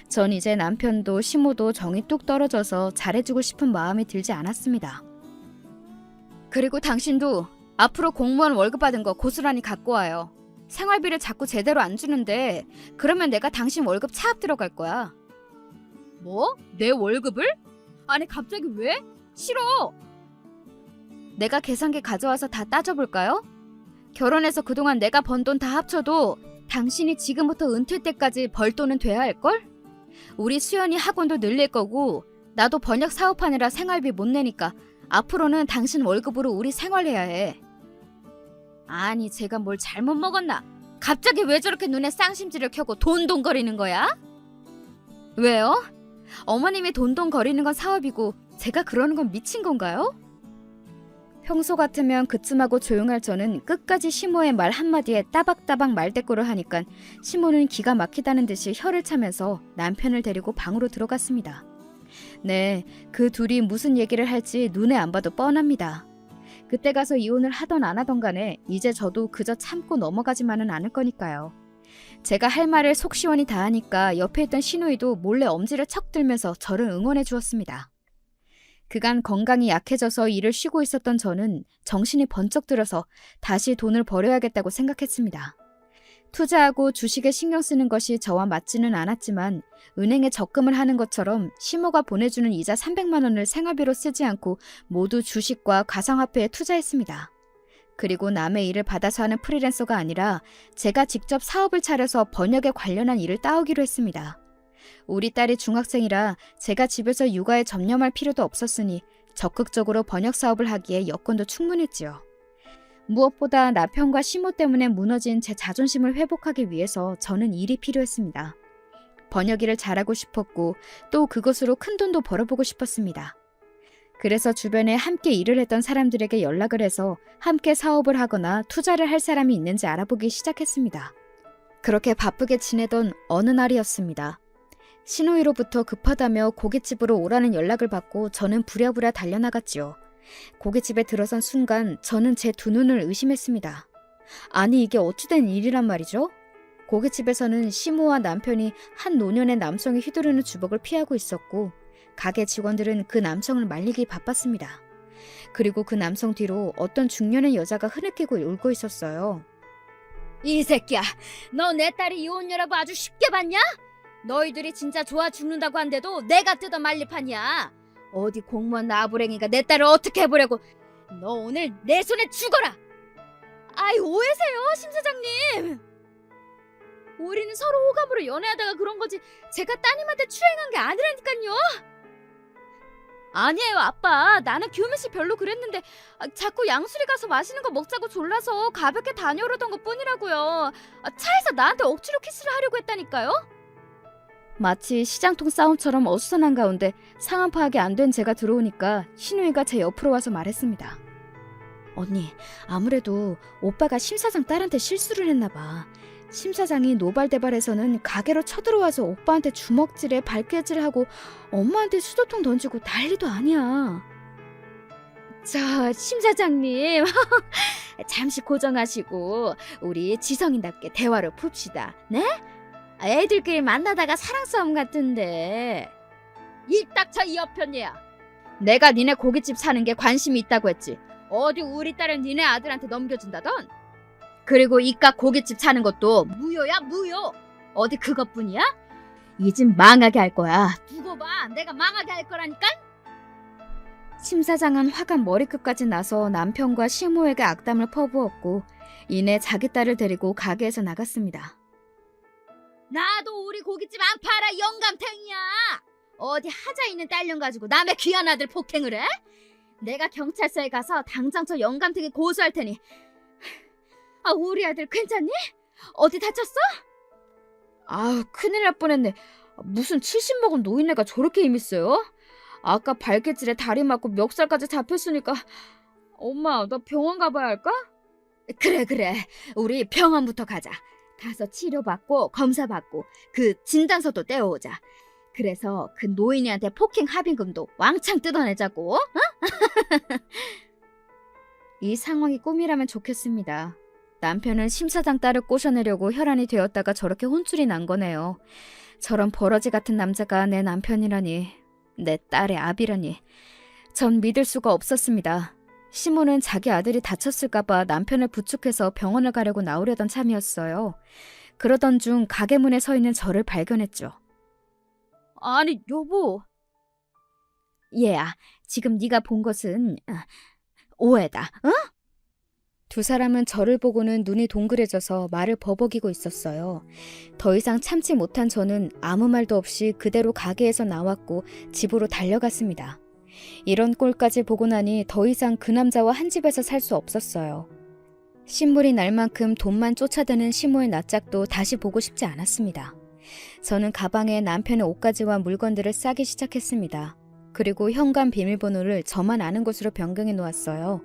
전 이제 남편도 시모도 정이 뚝 떨어져서 잘해주고 싶은 마음이 들지 않았습니다. 그리고 당신도 앞으로 공무원 월급 받은 거 고스란히 갖고 와요. 생활비를 자꾸 제대로 안 주는데 그러면 내가 당신 월급 차압 들어갈 거야. 뭐? 내 월급을? 아니 갑자기 왜? 싫어. 내가 계산기 가져와서 다 따져볼까요? 결혼해서 그동안 내가 번 돈 다 합쳐도 당신이 지금부터 은퇴 때까지 벌 돈은 돼야 할걸? 우리 수연이 학원도 늘릴 거고 나도 번역 사업하느라 생활비 못 내니까 앞으로는 당신 월급으로 우리 생활해야 해. 아니 제가 뭘 잘못 먹었나? 갑자기 왜 저렇게 눈에 쌍심지를 켜고 돈돈거리는 거야? 왜요? 어머님이 돈돈거리는 건 사업이고 제가 그러는 건 미친 건가요? 평소 같으면 그쯤하고 조용할 저는 끝까지 시모의 말 한마디에 따박따박 말대꾸를 하니까 시모는 기가 막히다는 듯이 혀를 차면서 남편을 데리고 방으로 들어갔습니다. 네, 그 둘이 무슨 얘기를 할지 눈에 안 봐도 뻔합니다. 그때 가서 이혼을 하던 안 하던 간에 이제 저도 그저 참고 넘어가지만은 않을 거니까요. 제가 할 말을 속 시원히 다 하니까 옆에 있던 시누이도 몰래 엄지를 척 들면서 저를 응원해 주었습니다. 그간 건강이 약해져서 일을 쉬고 있었던 저는 정신이 번쩍 들어서 다시 돈을 벌여야겠다고 생각했습니다. 투자하고 주식에 신경 쓰는 것이 저와 맞지는 않았지만 은행에 적금을 하는 것처럼 시모가 보내주는 이자 300만 원을 생활비로 쓰지 않고 모두 주식과 가상화폐에 투자했습니다. 그리고 남의 일을 받아서 하는 프리랜서가 아니라 제가 직접 사업을 차려서 번역에 관련한 일을 따오기로 했습니다. 우리 딸이 중학생이라 제가 집에서 육아에 전념할 필요도 없었으니 적극적으로 번역 사업을 하기에 여건도 충분했지요. 무엇보다 남편과 시모 때문에 무너진 제 자존심을 회복하기 위해서 저는 일이 필요했습니다. 번역 일을 잘하고 싶었고 또 그것으로 큰 돈도 벌어보고 싶었습니다. 그래서 주변에 함께 일을 했던 사람들에게 연락을 해서 함께 사업을 하거나 투자를 할 사람이 있는지 알아보기 시작했습니다. 그렇게 바쁘게 지내던 어느 날이었습니다. 신우이로부터 급하다며 고깃집으로 오라는 연락을 받고 저는 부랴부랴 달려나갔지요. 고깃집에 들어선 순간 저는 제 두 눈을 의심했습니다. 아니 이게 어찌된 일이란 말이죠? 고깃집에서는 시모와 남편이 한 노년의 남성이 휘두르는 주먹을 피하고 있었고 가게 직원들은 그 남성을 말리기 바빴습니다. 그리고 그 남성 뒤로 어떤 중년의 여자가 흐느끼고 울고 있었어요. 이 새끼야, 너 내 딸이 이혼녀라고 아주 쉽게 봤냐? 너희들이 진짜 좋아 죽는다고 한데도 내가 뜯어 말릴 판이야. 어디 공무원 나부랭이가 내 딸을 어떻게 해보려고. 너 오늘 내 손에 죽어라. 아이 오해세요 심 사장님. 우리는 서로 호감으로 연애하다가 그런 거지 제가 따님한테 추행한 게 아니라니까요. 아니에요 아빠, 나는 규민 씨 별로 그랬는데 자꾸 양수리 가서 맛있는 거 먹자고 졸라서 가볍게 다녀오던 것 뿐이라고요. 차에서 나한테 억지로 키스를 하려고 했다니까요. 마치 시장통 싸움처럼 어수선한 가운데 상황 파악이 안 된 제가 들어오니까 신우이가 제 옆으로 와서 말했습니다. 언니, 아무래도 오빠가 심 사장 딸한테 실수를 했나 봐. 심 사장이 노발대발해서는 가게로 쳐들어와서 오빠한테 주먹질에 발길질하고 엄마한테 수저통 던지고 난리도 아니야. 심 사장님 잠시 고정하시고 우리 지성인답게 대화를 풉시다. 네? 애들끼리 만나다가 사랑 싸움 같은데. 입 닥쳐 이 여편이야. 내가 니네 고깃집 사는 게 관심이 있다고 했지. 어디 우리 딸을 니네 아들한테 넘겨준다던? 그리고 이깟 고깃집 사는 것도 무효야 무효. 어디 그것뿐이야? 이 집 망하게 할 거야. 두고 봐, 내가 망하게 할 거라니까. 심 사장은 화가 머리끝까지 나서 남편과 시모에게 악담을 퍼부었고 이내 자기 딸을 데리고 가게에서 나갔습니다. 나도 우리 고깃집 안 팔아 영감탱이야. 어디 하자 있는 딸년 가지고 남의 귀한 아들 폭행을 해? 내가 경찰서에 가서 당장 저 영감탱이 고소할 테니. 우리 아들 괜찮니? 어디 다쳤어? 큰일 날 뻔했네. 무슨 70 먹은 노인네가 저렇게 힘있어요? 아까 발길질에 다리 맞고 멱살까지 잡혔으니까. 엄마, 나 병원 가봐야 할까? 그래. 우리 병원부터 가자. 가서 치료받고 검사받고 그 진단서도 떼어오자. 그래서 그 노인이한테 폭행 합의금도 왕창 뜯어내자고. 이 상황이 꿈이라면 좋겠습니다. 남편은 심 사장 딸을 꼬셔내려고 혈안이 되었다가 저렇게 혼쭐이 난 거네요. 저런 버러지 같은 남자가 내 남편이라니, 내 딸의 아비라니. 전 믿을 수가 없었습니다. 시모는 자기 아들이 다쳤을까봐 남편을 부축해서 병원을 가려고 나오려던 참이었어요. 그러던 중 가게 문에 서 있는 저를 발견했죠. 아니 여보. 얘야, 지금 네가 본 것은 오해다. 응? 두 사람은 저를 보고는 눈이 동그래져서 말을 버벅이고 있었어요. 더 이상 참지 못한 저는 아무 말도 없이 그대로 가게에서 나왔고 집으로 달려갔습니다. 이런 꼴까지 보고 나니 더 이상 그 남자와 한 집에서 살 수 없었어요. 신물이 날 만큼 돈만 쫓아드는 시모의 낯짝도 다시 보고 싶지 않았습니다. 저는 가방에 남편의 옷가지와 물건들을 싸기 시작했습니다. 그리고 현관 비밀번호를 저만 아는 곳으로 변경해 놓았어요.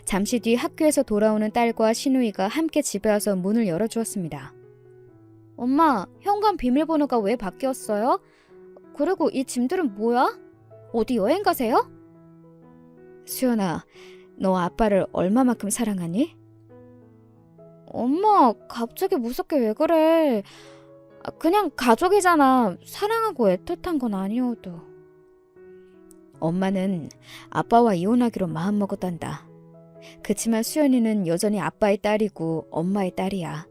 잠시 뒤 학교에서 돌아오는 딸과 시누이가 함께 집에 와서 문을 열어주었습니다. 엄마, 현관 비밀번호가 왜 바뀌었어요? 그리고 이 짐들은 뭐야? 어디 여행 가세요? 수연아, 너 아빠를 얼마만큼 사랑하니? 엄마, 갑자기 무섭게 왜 그래? 그냥 가족이잖아. 사랑하고 애틋한 건 아니어도. 엄마는 아빠와 이혼하기로 마음먹었단다. 그치만 수연이는 여전히 아빠의 딸이고 엄마의 딸이야.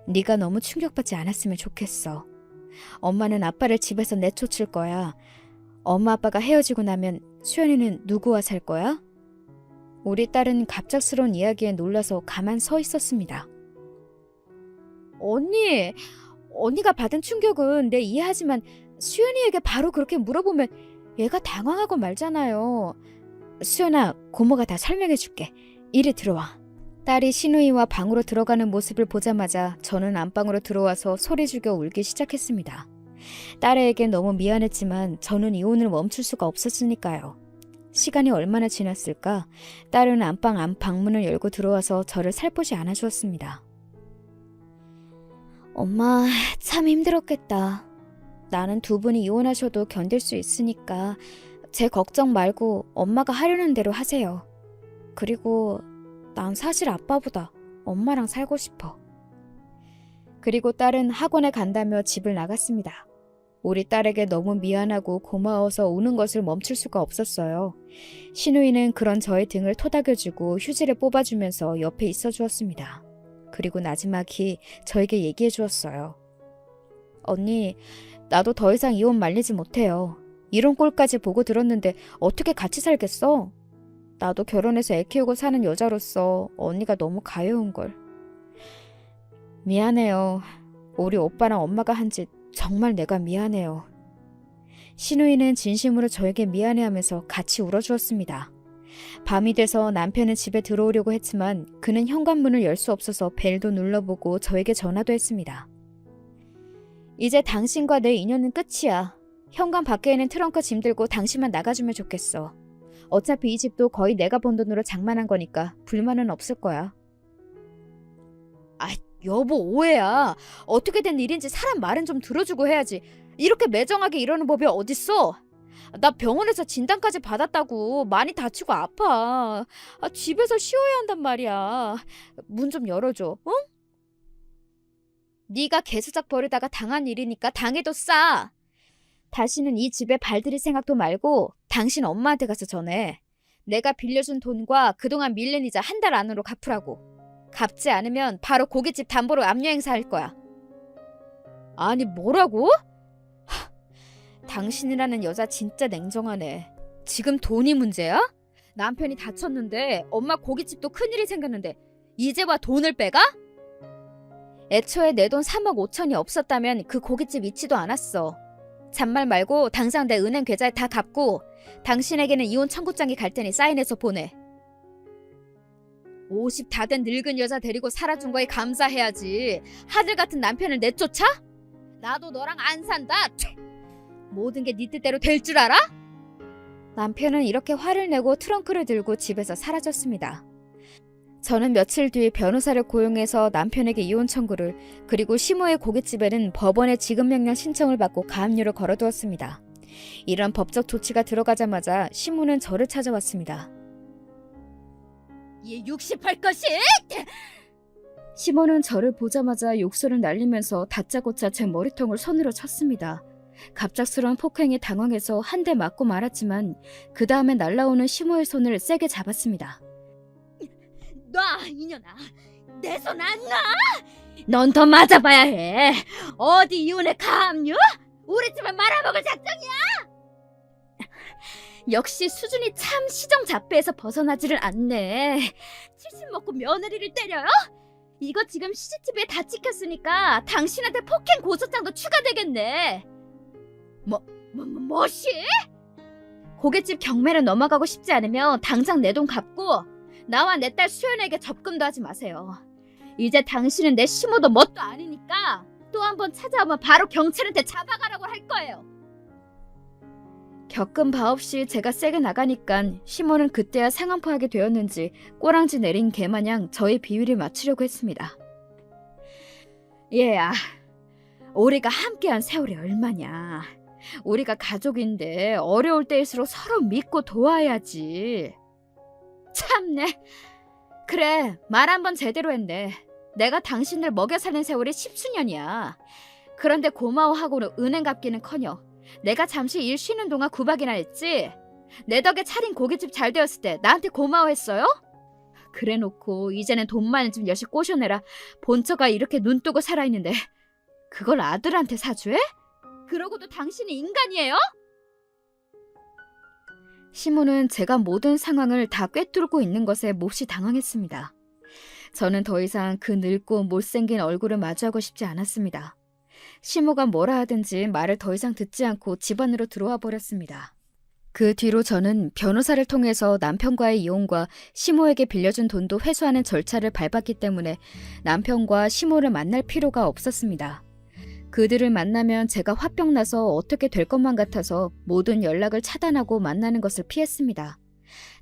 네가 너무 충격받지 않았으면 좋겠어. 엄마는 아빠를 집에서 내쫓을 거야. 엄마 아빠가 헤어지고 나면 수연이는 누구와 살 거야? 우리 딸은 갑작스러운 이야기에 놀라서 가만 서 있었습니다. 언니가 받은 충격은 내 이해하지만 수연이에게 바로 그렇게 물어보면 얘가 당황하고 말잖아요. 수연아, 고모가 다 설명해줄게. 이리 들어와. 딸이 시누이와 방으로 들어가는 모습을 보자마자 저는 안방으로 들어와서 소리 죽여 울기 시작했습니다. 딸에게 너무 미안했지만 저는 이혼을 멈출 수가 없었으니까요. 시간이 얼마나 지났을까? 딸은 안방 방문을 열고 들어와서 저를 살포시 안아주었습니다. 엄마, 참 힘들었겠다. 나는 두 분이 이혼하셔도 견딜 수 있으니까 제 걱정 말고 엄마가 하려는 대로 하세요. 그리고 난 사실 아빠보다 엄마랑 살고 싶어. 그리고 딸은 학원에 간다며 집을 나갔습니다. 우리 딸에게 너무 미안하고 고마워서 우는 것을 멈출 수가 없었어요. 신우이는 그런 저의 등을 토닥여주고 휴지를 뽑아주면서 옆에 있어 주었습니다. 그리고 나지막히 저에게 얘기해 주었어요. 언니, 나도 더 이상 이혼 말리지 못해요. 이런 꼴까지 보고 들었는데 어떻게 같이 살겠어? 나도 결혼해서 애 키우고 사는 여자로서 언니가 너무 가여운걸. 미안해요. 우리 오빠랑 엄마가 한 짓 정말 내가 미안해요. 신우이는 진심으로 저에게 미안해하면서 같이 울어주었습니다. 밤이 돼서 남편은 집에 들어오려고 했지만 그는 현관문을 열 수 없어서 벨도 눌러보고 저에게 전화도 했습니다. 이제 당신과 내 인연은 끝이야. 현관 밖에 있는 트렁크 짐 들고 당신만 나가주면 좋겠어. 어차피 이 집도 거의 내가 번 돈으로 장만한 거니까 불만은 없을 거야. 아, 여보 오해야. 어떻게 된 일인지 사람 말은 좀 들어주고 해야지. 이렇게 매정하게 이러는 법이 어딨어? 나 병원에서 진단까지 받았다고. 많이 다치고 아파. 집에서 쉬어야 한단 말이야. 문 좀 열어줘. 응? 네가 개수작 버리다가 당한 일이니까 당해도 싸. 다시는 이 집에 발들일 생각도 말고 당신 엄마한테 가서 전해. 내가 빌려준 돈과 그동안 밀린 이자 한 달 안으로 갚으라고. 갚지 않으면 바로 고깃집 담보로 압류 행사할 거야. 아니 뭐라고? 당신이라는 여자 진짜 냉정하네. 지금 돈이 문제야? 남편이 다쳤는데 엄마 고깃집도 큰일이 생겼는데 이제 와 돈을 빼가? 애초에 내 돈 3억 5천이 없었다면 그 고깃집 잊지도 않았어. 잔말 말고 당장 내 은행 계좌에 다 갚고 당신에게는 이혼 청구장이 갈 테니 사인해서 보내. 50 다 된 늙은 여자 데리고 살아준 거에 감사해야지. 하늘 같은 남편을 내쫓아? 나도 너랑 안 산다. 모든 게 네 뜻대로 될 줄 알아? 남편은 이렇게 화를 내고 트렁크를 들고 집에서 사라졌습니다. 저는 며칠 뒤 변호사를 고용해서 남편에게 이혼 청구를, 그리고 시모의 고깃집에는 법원에 지급명령 신청을 받고 가압류를 걸어두었습니다. 이런 법적 조치가 들어가자마자 시모는 저를 찾아왔습니다. 얘 68 것이! 시모는 저를 보자마자 욕설을 날리면서 다짜고짜 제 머리통을 손으로 쳤습니다. 갑작스러운 폭행에 당황해서 한 대 맞고 말았지만 그 다음에 날라오는 시모의 손을 세게 잡았습니다. 놔, 이년아. 내 손 안 놔! 넌 더 맞아봐야 해. 어디 이혼에 가압류? 우리 집을 말아먹을 작정이야? 역시 수준이 참 시정잡배에서 벗어나지를 않네. 70 먹고 며느리를 때려요? 이거 지금 CCTV에 다 찍혔으니까 당신한테 폭행 고소장도 추가되겠네. 뭐시? 고깃집 경매를 넘어가고 싶지 않으면 당장 내 돈 갚고 나와 내 딸 수연에게 접근도 하지 마세요. 이제 당신은 내 시모도 뭣도 아니니까 또 한 번 찾아오면 바로 경찰한테 잡아가라고 할 거예요. 겪은 바 없이 제가 세게 나가니깐 시모는 그때야 상황 파악이 되었는지 꼬랑지 내린 개마냥 저의 비위를 맞추려고 했습니다. 얘야, 우리가 함께한 세월이 얼마냐. 우리가 가족인데 어려울 때일수록 서로 믿고 도와야지. 참네. 그래, 말 한번 제대로 했네. 내가 당신들 먹여 사는 세월이 10수년이야. 그런데 고마워하고는 은행 갚기는커녕 내가 잠시 일 쉬는 동안 구박이나 했지? 내 덕에 차린 고깃집 잘 되었을 때 나한테 고마워했어요? 그래놓고 이제는 돈 많은 집 여식 꼬셔내라 본처가 이렇게 눈 뜨고 살아있는데 그걸 아들한테 사주해? 그러고도 당신이 인간이에요? 시모는 제가 모든 상황을 다 꿰뚫고 있는 것에 몹시 당황했습니다. 저는 더 이상 그 늙고 못생긴 얼굴을 마주하고 싶지 않았습니다. 시모가 뭐라 하든지 말을 더 이상 듣지 않고 집 안으로 들어와 버렸습니다. 그 뒤로 저는 변호사를 통해서 남편과의 이혼과 시모에게 빌려준 돈도 회수하는 절차를 밟았기 때문에 남편과 시모를 만날 필요가 없었습니다. 그들을 만나면 제가 화병 나서 어떻게 될 것만 같아서 모든 연락을 차단하고 만나는 것을 피했습니다.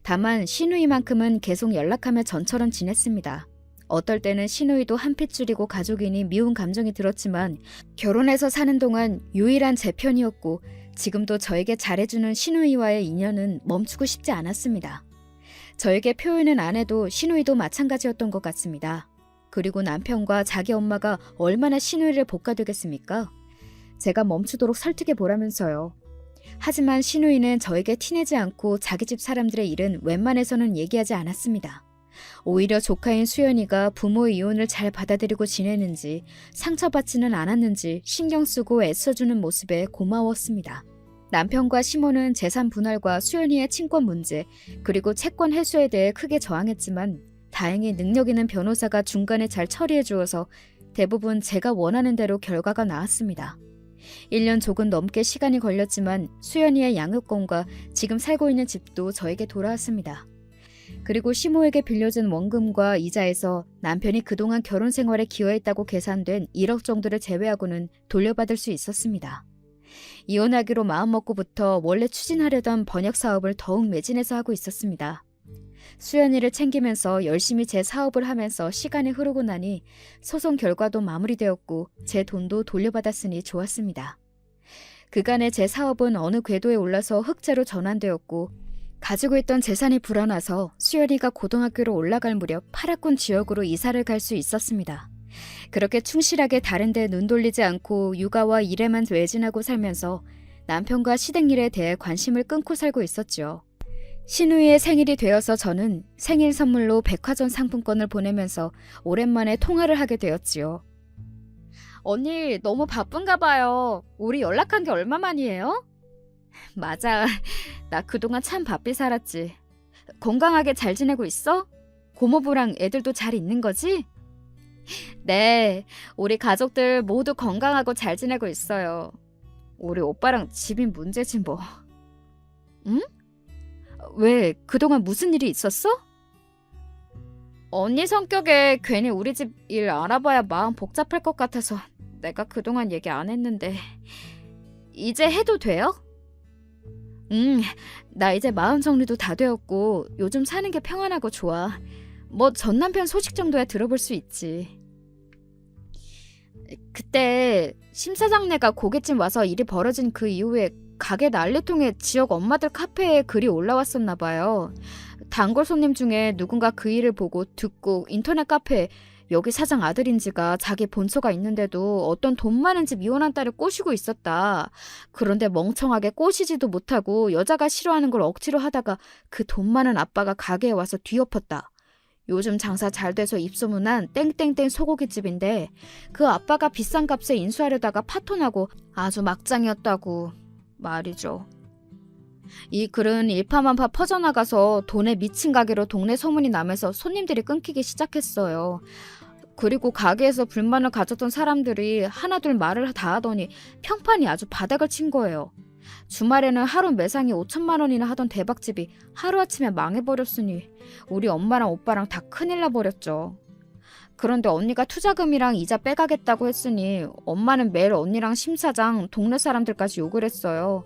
다만 신우이만큼은 계속 연락하며 전처럼 지냈습니다. 어떨 때는 시누이도 한 핏줄이고 가족이니 미운 감정이 들었지만 결혼해서 사는 동안 유일한 제 편이었고 지금도 저에게 잘해주는 시누이와의 인연은 멈추고 싶지 않았습니다. 저에게 표현은 안 해도 시누이도 마찬가지였던 것 같습니다. 그리고 남편과 자기 엄마가 얼마나 시누이를 볶아두겠습니까? 제가 멈추도록 설득해 보라면서요. 하지만 시누이는 저에게 티내지 않고 자기 집 사람들의 일은 웬만해서는 얘기하지 않았습니다. 오히려 조카인 수연이가 부모의 이혼을 잘 받아들이고 지내는지 상처받지는 않았는지 신경 쓰고 애써주는 모습에 고마웠습니다. 남편과 시모는 재산 분할과 수연이의 친권 문제 그리고 채권 회수에 대해 크게 저항했지만 다행히 능력 있는 변호사가 중간에 잘 처리해 주어서 대부분 제가 원하는 대로 결과가 나왔습니다. 1년 조금 넘게 시간이 걸렸지만 수연이의 양육권과 지금 살고 있는 집도 저에게 돌아왔습니다. 그리고 시모에게 빌려준 원금과 이자에서 남편이 그동안 결혼 생활에 기여했다고 계산된 1억 정도를 제외하고는 돌려받을 수 있었습니다. 이혼하기로 마음먹고부터 원래 추진하려던 번역 사업을 더욱 매진해서 하고 있었습니다. 수연이를 챙기면서 열심히 제 사업을 하면서 시간이 흐르고 나니 소송 결과도 마무리되었고 제 돈도 돌려받았으니 좋았습니다. 그간의 제 사업은 어느 궤도에 올라서 흑자로 전환되었고 가지고 있던 재산이 불어나서 수연이가 고등학교로 올라갈 무렵 파라군 지역으로 이사를 갈 수 있었습니다. 그렇게 충실하게 다른 데 눈 돌리지 않고 육아와 일에만 외진하고 살면서 남편과 시댁일에 대해 관심을 끊고 살고 있었죠. 시누이의 생일이 되어서 저는 생일 선물로 백화점 상품권을 보내면서 오랜만에 통화를 하게 되었지요. 언니 너무 바쁜가 봐요. 우리 연락한 게 얼마만이에요? 맞아. 나 그동안 참 바삐 살았지. 건강하게 잘 지내고 있어? 고모부랑 애들도 잘 있는 거지? 네, 우리 가족들 모두 건강하고 잘 지내고 있어요. 우리 오빠랑 집이 문제지 뭐. 응? 왜, 그동안 무슨 일이 있었어? 언니 성격에 괜히 우리 집 일 알아봐야 마음 복잡할 것 같아서 내가 그동안 얘기 안 했는데 이제 해도 돼요? 나 이제 마음 정리도 다 되었고 요즘 사는 게 평안하고 좋아. 뭐 전 남편 소식 정도야 들어볼 수 있지. 그때 심 사장네가 고깃집 와서 일이 벌어진 그 이후에 가게 난리통에 지역 엄마들 카페에 글이 올라왔었나 봐요. 단골 손님 중에 누군가 그 일을 보고 듣고 인터넷 카페에 여기 사장 아들인지가 자기 본처가 있는데도 어떤 돈 많은 집 이혼한 딸을 꼬시고 있었다. 그런데 멍청하게 꼬시지도 못하고 여자가 싫어하는 걸 억지로 하다가 그 돈 많은 아빠가 가게에 와서 뒤엎었다. 요즘 장사 잘 돼서 입소문난 땡땡땡 소고기집인데 그 아빠가 비싼 값에 인수하려다가 파토나고 아주 막장이었다고 말이죠. 이 글은 일파만파 퍼져나가서 돈에 미친 가게로 동네 소문이 나면서 손님들이 끊기기 시작했어요. 그리고 가게에서 불만을 가졌던 사람들이 하나둘 말을 다 하더니 평판이 아주 바닥을 친 거예요. 주말에는 하루 매상이 5천만 원이나 하던 대박집이 하루아침에 망해버렸으니 우리 엄마랑 오빠랑 다 큰일 나버렸죠. 그런데 언니가 투자금이랑 이자 빼가겠다고 했으니 엄마는 매일 언니랑 심 사장, 동네 사람들까지 욕을 했어요.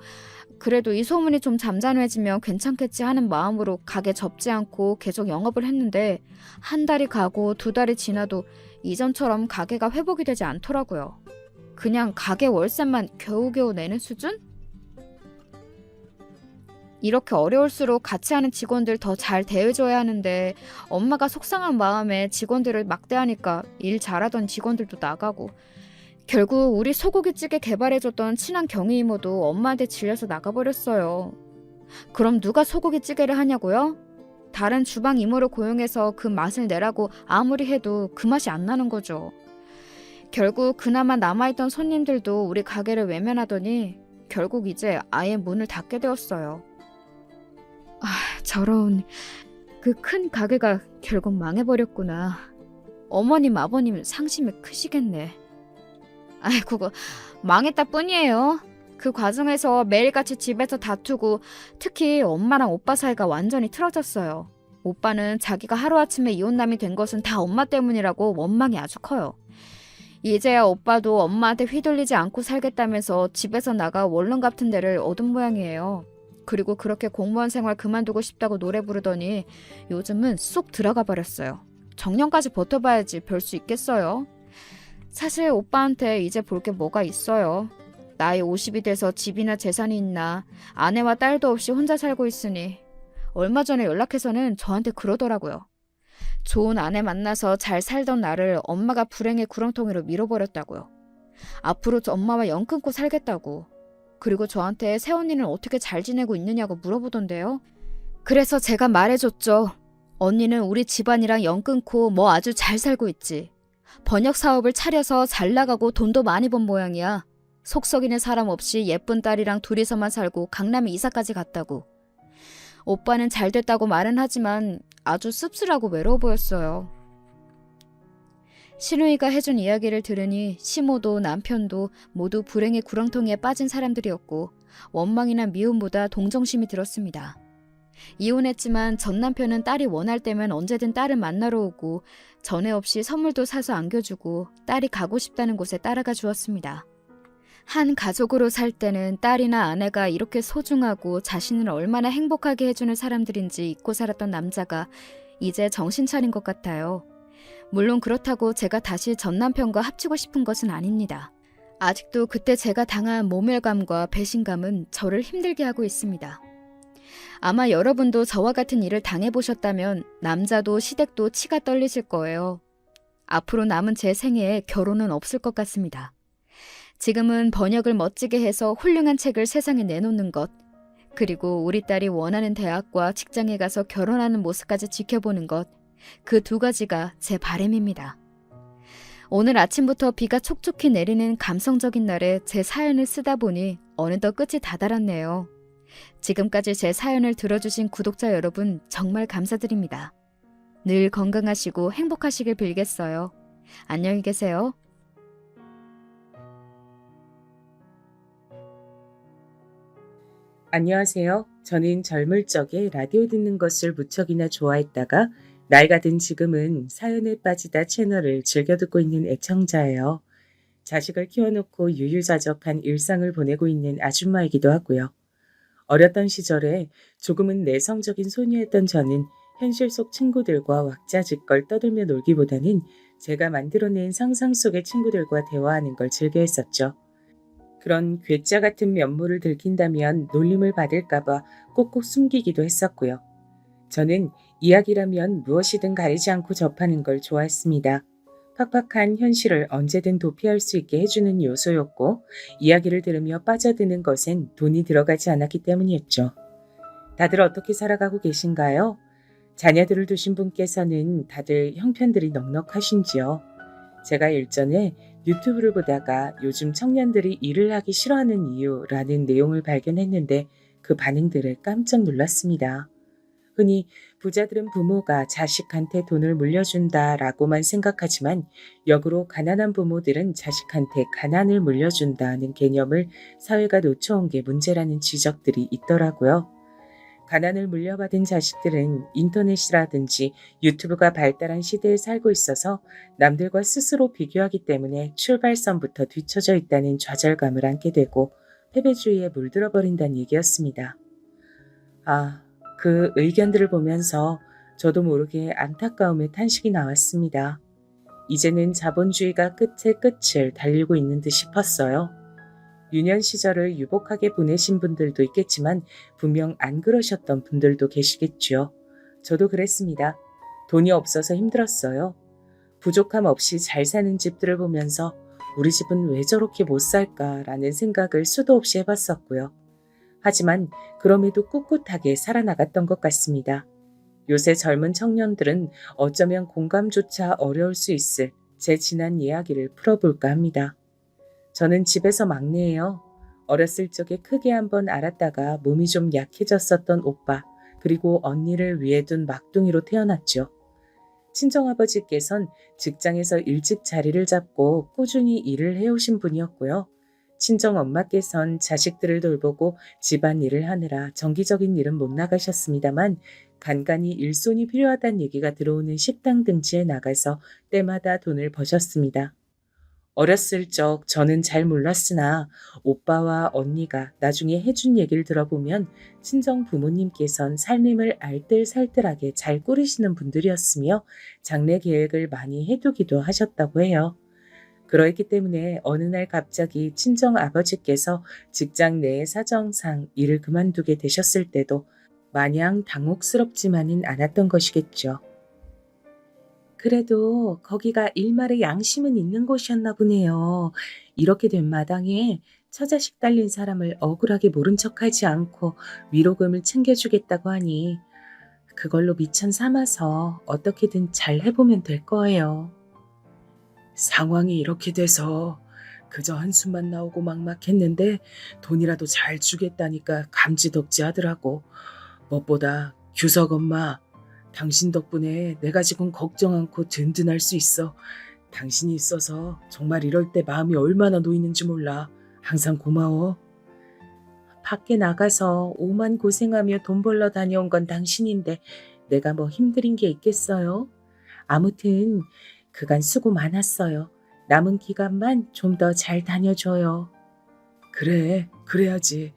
그래도 이 소문이 좀 잠잠해지면 괜찮겠지 하는 마음으로 가게 접지 않고 계속 영업을 했는데 한 달이 가고 두 달이 지나도 이전처럼 가게가 회복이 되지 않더라고요. 그냥 가게 월세만 겨우겨우 내는 수준? 이렇게 어려울수록 같이 하는 직원들 더 잘 대해줘야 하는데 엄마가 속상한 마음에 직원들을 막대하니까 일 잘하던 직원들도 나가고 결국 우리 소고기찌개 개발해줬던 친한 경희 이모도 엄마한테 질려서 나가버렸어요. 그럼 누가 소고기찌개를 하냐고요? 다른 주방 이모를 고용해서 그 맛을 내라고 아무리 해도 그 맛이 안 나는 거죠. 결국 그나마 남아있던 손님들도 우리 가게를 외면하더니 결국 이제 아예 문을 닫게 되었어요. 저런, 그 큰 가게가 결국 망해버렸구나. 어머님 아버님 상심이 크시겠네. 아이고, 망했다 뿐이에요. 그 과정에서 매일같이 집에서 다투고 특히 엄마랑 오빠 사이가 완전히 틀어졌어요. 오빠는 자기가 하루아침에 이혼남이 된 것은 다 엄마 때문이라고 원망이 아주 커요. 이제야 오빠도 엄마한테 휘둘리지 않고 살겠다면서 집에서 나가 원룸 같은 데를 얻은 모양이에요. 그리고 그렇게 공무원 생활 그만두고 싶다고 노래 부르더니 요즘은 쏙 들어가 버렸어요. 정년까지 버텨봐야지 별 수 있겠어요. 사실 오빠한테 이제 볼 게 뭐가 있어요. 나이 50이 돼서 집이나 재산이 있나 아내와 딸도 없이 혼자 살고 있으니 얼마 전에 연락해서는 저한테 그러더라고요. 좋은 아내 만나서 잘 살던 나를 엄마가 불행의 구렁텅이로 밀어버렸다고요. 앞으로 저 엄마와 연 끊고 살겠다고. 그리고 저한테 새언니는 어떻게 잘 지내고 있느냐고 물어보던데요. 그래서 제가 말해줬죠. 언니는 우리 집안이랑 연 끊고 뭐 아주 잘 살고 있지. 번역 사업을 차려서 잘 나가고 돈도 많이 번 모양이야. 속 썩이는 사람 없이 예쁜 딸이랑 둘이서만 살고 강남에 이사까지 갔다고. 오빠는 잘 됐다고 말은 하지만 아주 씁쓸하고 외로워 보였어요. 신우이가 해준 이야기를 들으니 시모도 남편도 모두 불행의 구렁텅이에 빠진 사람들이었고 원망이나 미움보다 동정심이 들었습니다. 이혼했지만 전 남편은 딸이 원할 때면 언제든 딸을 만나러 오고 전에 없이 선물도 사서 안겨주고 딸이 가고 싶다는 곳에 따라가 주었습니다. 한 가족으로 살 때는 딸이나 아내가 이렇게 소중하고 자신을 얼마나 행복하게 해주는 사람들인지 잊고 살았던 남자가 이제 정신 차린 것 같아요. 물론 그렇다고 제가 다시 전 남편과 합치고 싶은 것은 아닙니다. 아직도 그때 제가 당한 모멸감과 배신감은 저를 힘들게 하고 있습니다. 아마 여러분도 저와 같은 일을 당해보셨다면 남자도 시댁도 치가 떨리실 거예요. 앞으로 남은 제 생애에 결혼은 없을 것 같습니다. 지금은 번역을 멋지게 해서 훌륭한 책을 세상에 내놓는 것, 그리고 우리 딸이 원하는 대학과 직장에 가서 결혼하는 모습까지 지켜보는 것, 그 두 가지가 제 바람입니다. 오늘 아침부터 비가 촉촉히 내리는 감성적인 날에 제 사연을 쓰다 보니 어느덧 끝이 다다랐네요. 지금까지 제 사연을 들어주신 구독자 여러분 정말 감사드립니다. 늘 건강하시고 행복하시길 빌겠어요. 안녕히 계세요. 안녕하세요. 저는 젊을 적에 라디오 듣는 것을 무척이나 좋아했다가 나이가 든 지금은 사연에 빠지다 채널을 즐겨 듣고 있는 애청자예요. 자식을 키워놓고 유유자적한 일상을 보내고 있는 아줌마이기도 하고요. 어렸던 시절에 조금은 내성적인 소녀였던 저는 현실 속 친구들과 왁자지껄 떠들며 놀기보다는 제가 만들어낸 상상 속의 친구들과 대화하는 걸 즐겨 했었죠. 그런 괴짜 같은 면모를 들킨다면 놀림을 받을까봐 꼭꼭 숨기기도 했었고요. 저는 이야기라면 무엇이든 가리지 않고 접하는 걸 좋아했습니다. 팍팍한 현실을 언제든 도피할 수 있게 해주는 요소였고 이야기를 들으며 빠져드는 것엔 돈이 들어가지 않았기 때문이었죠. 다들 어떻게 살아가고 계신가요? 자녀들을 두신 분께서는 다들 형편들이 넉넉하신지요? 제가 일전에 유튜브를 보다가 요즘 청년들이 일을 하기 싫어하는 이유라는 내용을 발견했는데 그 반응들을 깜짝 놀랐습니다. 흔히 부자들은 부모가 자식한테 돈을 물려준다라고만 생각하지만 역으로 가난한 부모들은 자식한테 가난을 물려준다는 개념을 사회가 놓쳐온 게 문제라는 지적들이 있더라고요. 가난을 물려받은 자식들은 인터넷이라든지 유튜브가 발달한 시대에 살고 있어서 남들과 스스로 비교하기 때문에 출발선부터 뒤처져 있다는 좌절감을 안게 되고 패배주의에 물들어 버린다는 얘기였습니다. 그 의견들을 보면서 저도 모르게 안타까움의 탄식이 나왔습니다. 이제는 자본주의가 끝에 끝을 달리고 있는 듯 싶었어요. 유년 시절을 유복하게 보내신 분들도 있겠지만 분명 안 그러셨던 분들도 계시겠죠. 저도 그랬습니다. 돈이 없어서 힘들었어요. 부족함 없이 잘 사는 집들을 보면서 우리 집은 왜 저렇게 못 살까라는 생각을 수도 없이 해봤었고요. 하지만 그럼에도 꿋꿋하게 살아나갔던 것 같습니다. 요새 젊은 청년들은 어쩌면 공감조차 어려울 수 있을 제 지난 이야기를 풀어볼까 합니다. 저는 집에서 막내예요. 어렸을 적에 크게 한번 알았다가 몸이 좀 약해졌었던 오빠 그리고 언니를 위해 둔 막둥이로 태어났죠. 친정아버지께선 직장에서 일찍 자리를 잡고 꾸준히 일을 해오신 분이었고요. 친정엄마께선 자식들을 돌보고 집안일을 하느라 정기적인 일은 못 나가셨습니다만 간간히 일손이 필요하다는 얘기가 들어오는 식당 등지에 나가서 때마다 돈을 버셨습니다. 어렸을 적 저는 잘 몰랐으나 오빠와 언니가 나중에 해준 얘기를 들어보면 친정 부모님께선 살림을 알뜰살뜰하게 잘 꾸리시는 분들이었으며 장래 계획을 많이 해두기도 하셨다고 해요. 그러했기 때문에 어느 날 갑자기 친정 아버지께서 직장 내 사정상 일을 그만두게 되셨을 때도 마냥 당혹스럽지만은 않았던 것이겠죠. 그래도 거기가 일말의 양심은 있는 곳이었나 보네요. 이렇게 된 마당에 처자식 달린 사람을 억울하게 모른 척하지 않고 위로금을 챙겨주겠다고 하니 그걸로 미천 삼아서 어떻게든 잘 해보면 될 거예요. 상황이 이렇게 돼서 그저 한숨만 나오고 막막했는데 돈이라도 잘 주겠다니까 감지덕지 하더라고. 무엇보다 규석 엄마, 당신 덕분에 내가 지금 걱정 않고 든든할 수 있어. 당신이 있어서 정말 이럴 때 마음이 얼마나 놓이는지 몰라. 항상 고마워. 밖에 나가서 오만 고생하며 돈 벌러 다녀온 건 당신인데 내가 뭐 힘들인 게 있겠어요? 아무튼 그간 수고 많았어요. 남은 기간만 좀 더 잘 다녀줘요. 그래, 그래야지.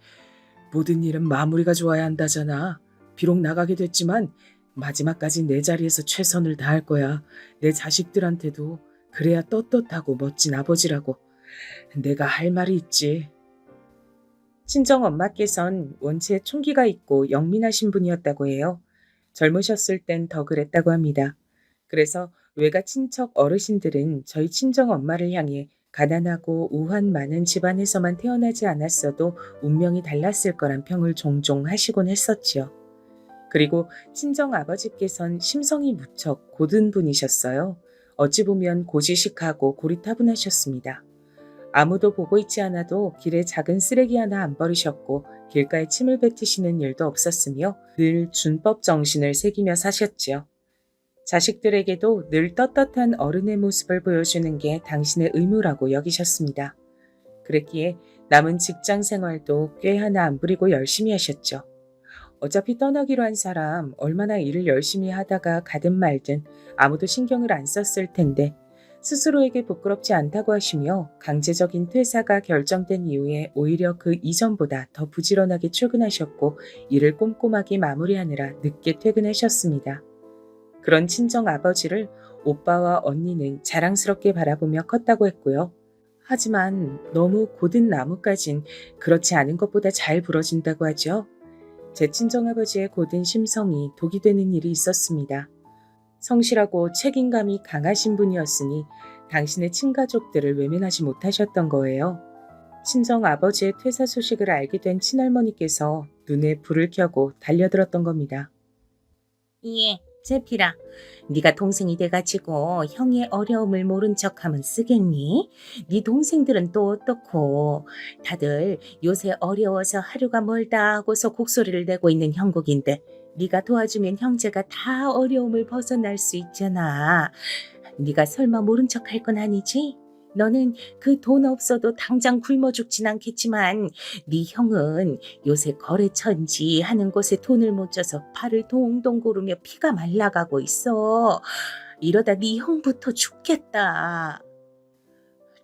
모든 일은 마무리가 좋아야 한다잖아. 비록 나가게 됐지만 마지막까지 내 자리에서 최선을 다할 거야. 내 자식들한테도 그래야 떳떳하고 멋진 아버지라고. 내가 할 말이 있지. 친정 엄마께선 원체 총기가 있고 영민하신 분이었다고 해요. 젊으셨을 땐 더 그랬다고 합니다. 그래서 외가 친척 어르신들은 저희 친정 엄마를 향해 가난하고 우환 많은 집안에서만 태어나지 않았어도 운명이 달랐을 거란 평을 종종 하시곤 했었지요. 그리고 친정 아버지께선 심성이 무척 고든 분이셨어요. 어찌 보면 고지식하고 고리타분하셨습니다. 아무도 보고 있지 않아도 길에 작은 쓰레기 하나 안 버리셨고 길가에 침을 뱉으시는 일도 없었으며 늘 준법 정신을 새기며 사셨지요. 자식들에게도 늘 떳떳한 어른의 모습을 보여주는 게 당신의 의무라고 여기셨습니다. 그랬기에 남은 직장 생활도 꽤 하나 안 부리고 열심히 하셨죠. 어차피 떠나기로 한 사람 얼마나 일을 열심히 하다가 가든 말든 아무도 신경을 안 썼을 텐데 스스로에게 부끄럽지 않다고 하시며 강제적인 퇴사가 결정된 이후에 오히려 그 이전보다 더 부지런하게 출근하셨고 일을 꼼꼼하게 마무리하느라 늦게 퇴근하셨습니다. 그런 친정 아버지를 오빠와 언니는 자랑스럽게 바라보며 컸다고 했고요. 하지만 너무 고든 나무까진 그렇지 않은 것보다 잘 부러진다고 하죠. 제 친정아버지의 고든 심성이 독이 되는 일이 있었습니다. 성실하고 책임감이 강하신 분이었으니 당신의 친가족들을 외면하지 못하셨던 거예요. 친정아버지의 퇴사 소식을 알게 된 친할머니께서 눈에 불을 켜고 달려들었던 겁니다. 예, 제필아. 네가 동생이 돼가지고 형의 어려움을 모른 척하면 쓰겠니? 네 동생들은 또 어떻고? 다들 요새 어려워서 하루가 멀다 하고서 곡소리를 내고 있는 형국인데 네가 도와주면 형제가 다 어려움을 벗어날 수 있잖아. 네가 설마 모른 척 할 건 아니지? 너는 그 돈 없어도 당장 굶어 죽진 않겠지만 네 형은 요새 거래처인지 하는 곳에 돈을 못 줘서 발을 동동 구르며 피가 말라가고 있어. 이러다 네 형부터 죽겠다.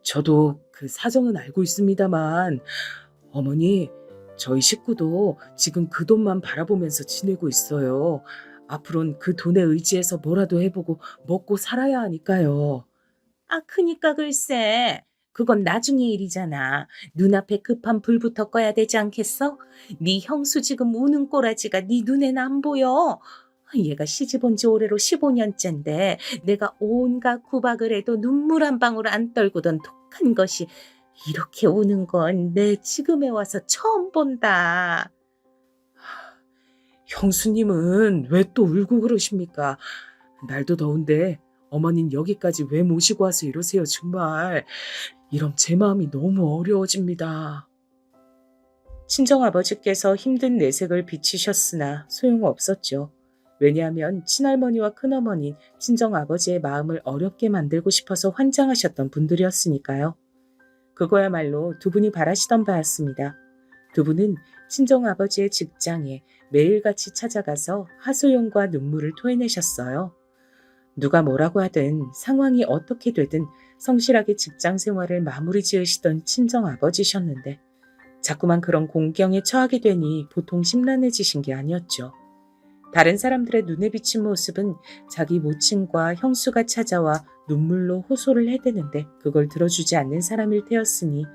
저도 그 사정은 알고 있습니다만 어머니, 저희 식구도 지금 그 돈만 바라보면서 지내고 있어요. 앞으로는 그 돈에 의지해서 뭐라도 해보고 먹고 살아야 하니까요. 아, 크니까 글쎄. 그건 나중에 일이잖아. 눈앞에 급한 불부터 꺼야 되지 않겠어? 네 형수 지금 우는 꼬라지가 네 눈엔 안 보여. 얘가 시집 온 지 올해로 15년째인데 내가 온갖 구박을 해도 눈물 한 방울 안 떨구던 독한 것이 이렇게 우는 건 내 지금에 와서 처음 본다. 형수님은 왜 또 울고 그러십니까? 날도 더운데 어머님 여기까지 왜 모시고 와서 이러세요, 정말. 이런 제 마음이 너무 어려워집니다. 친정아버지께서 힘든 내색을 비치셨으나 소용없었죠. 왜냐하면 친할머니와 큰어머니, 친정아버지의 마음을 어렵게 만들고 싶어서 환장하셨던 분들이었으니까요. 그거야말로 두 분이 바라시던 바였습니다. 두 분은 친정아버지의 직장에 매일같이 찾아가서 하소연과 눈물을 토해내셨어요. 누가 뭐라고 하든 상황이 어떻게 되든 성실하게 직장 생활을 마무리 지으시던 친정 아버지셨는데 자꾸만 그런 공경에 처하게 되니 보통 심란해지신 게 아니었죠. 다른 사람들의 눈에 비친 모습은 자기 모친과 형수가 찾아와 눈물로 호소를 해대는데 그걸 들어주지 않는 사람일 테였으니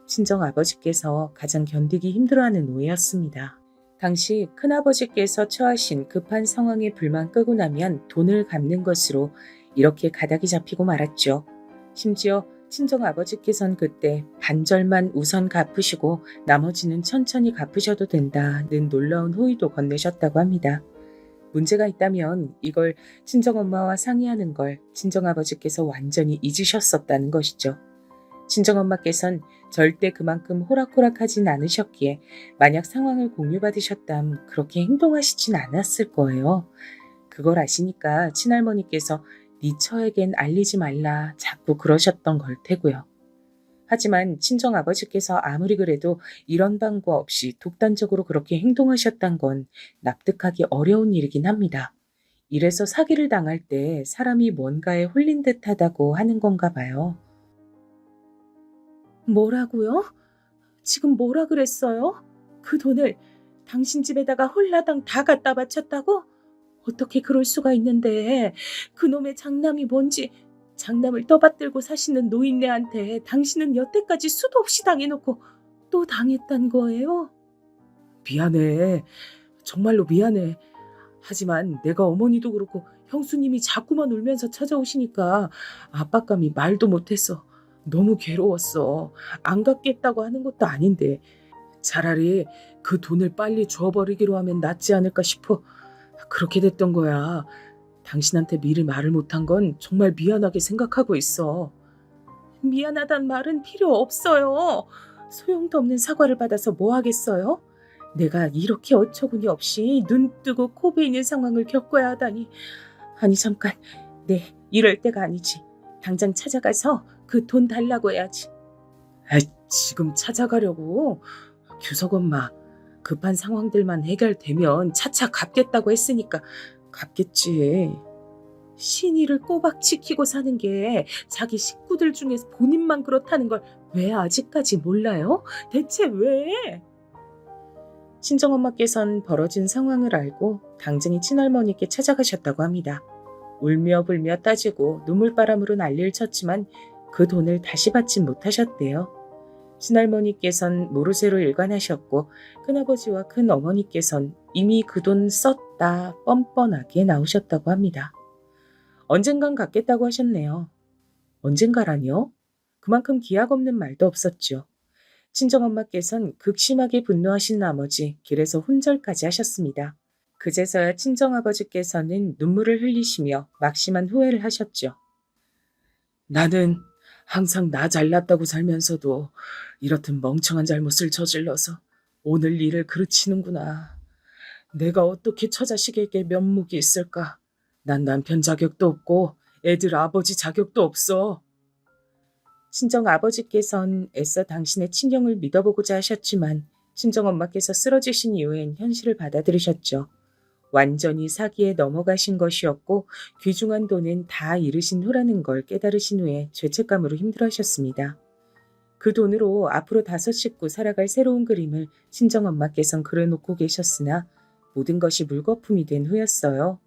친정 아버지께서 가장 견디기 힘들어하는 오해였습니다. 당시 큰아버지께서 처하신 급한 상황에 불만 끄고 나면 돈을 갚는 것으로 이렇게 가닥이 잡히고 말았죠. 심지어 친정 아버지께선 그때 반절만 우선 갚으시고 나머지는 천천히 갚으셔도 된다는 놀라운 호의도 건네셨다고 합니다. 문제가 있다면 이걸 친정엄마와 상의하는 걸 친정아버지께서 완전히 잊으셨었다는 것이죠. 친정엄마께선 절대 그만큼 호락호락하진 않으셨기에 만약 상황을 공유받으셨다면 그렇게 행동하시진 않았을 거예요. 그걸 아시니까 친할머니께서 네 처에겐 알리지 말라 자꾸 그러셨던 걸 테고요. 하지만 친정아버지께서 아무리 그래도 이런 방법 없이 독단적으로 그렇게 행동하셨단 건 납득하기 어려운 일이긴 합니다. 이래서 사기를 당할 때 사람이 뭔가에 홀린 듯하다고 하는 건가 봐요. 뭐라고요? 지금 뭐라 그랬어요? 그 돈을 당신 집에다가 홀라당 다 갖다 바쳤다고? 어떻게 그럴 수가 있는데 그놈의 장남이 뭔지 장남을 떠받들고 사시는 노인네한테 당신은 여태까지 수도 없이 당해놓고 또 당했단 거예요? 미안해. 정말로 미안해. 하지만 내가 어머니도 그렇고 형수님이 자꾸만 울면서 찾아오시니까 압박감이 말도 못했어. 너무 괴로웠어. 안 갚겠다고 하는 것도 아닌데 차라리 그 돈을 빨리 줘버리기로 하면 낫지 않을까 싶어. 그렇게 됐던 거야. 당신한테 미리 말을 못한 건 정말 미안하게 생각하고 있어. 미안하단 말은 필요 없어요. 소용도 없는 사과를 받아서 뭐 하겠어요? 내가 이렇게 어처구니 없이 눈 뜨고 코 베이는 상황을 겪어야 하다니. 아니 잠깐, 이럴 때가 아니지. 당장 찾아가서 그 돈 달라고 해야지. 지금 찾아가려고? 규석 엄마, 급한 상황들만 해결되면 차차 갚겠다고 했으니까 갚겠지. 신의를 꼬박 지키고 사는 게 자기 식구들 중에서 본인만 그렇다는 걸 왜 아직까지 몰라요? 대체 왜? 친정엄마께선 벌어진 상황을 알고 당장이 친할머니께 찾아가셨다고 합니다. 울며 불며 따지고 눈물바람으로 난리를 쳤지만 그 돈을 다시 받진 못하셨대요. 친할머니께선 모르쇠로 일관하셨고 큰아버지와 큰어머니께선 이미 그 돈 썼다 뻔뻔하게 나오셨다고 합니다. 언젠간 갚겠다고 하셨네요. 언젠가라뇨? 그만큼 기약 없는 말도 없었죠. 친정엄마께선 극심하게 분노하신 나머지 길에서 훈절까지 하셨습니다. 그제서야 친정아버지께서는 눈물을 흘리시며 막심한 후회를 하셨죠. 나는 항상 나 잘났다고 살면서도 이렇듯 멍청한 잘못을 저질러서 오늘 일을 그르치는구나. 내가 어떻게 처자식에게 면목이 있을까? 난 남편 자격도 없고 애들 아버지 자격도 없어. 친정아버지께선 애써 당신의 친형을 믿어보고자 하셨지만 친정엄마께서 쓰러지신 이후엔 현실을 받아들이셨죠. 완전히 사기에 넘어가신 것이었고 귀중한 돈은 다 잃으신 후라는 걸 깨달으신 후에 죄책감으로 힘들어하셨습니다. 그 돈으로 앞으로 5 식구 살아갈 새로운 그림을 친정엄마께선 그려놓고 계셨으나 모든 것이 물거품이 된 후였어요.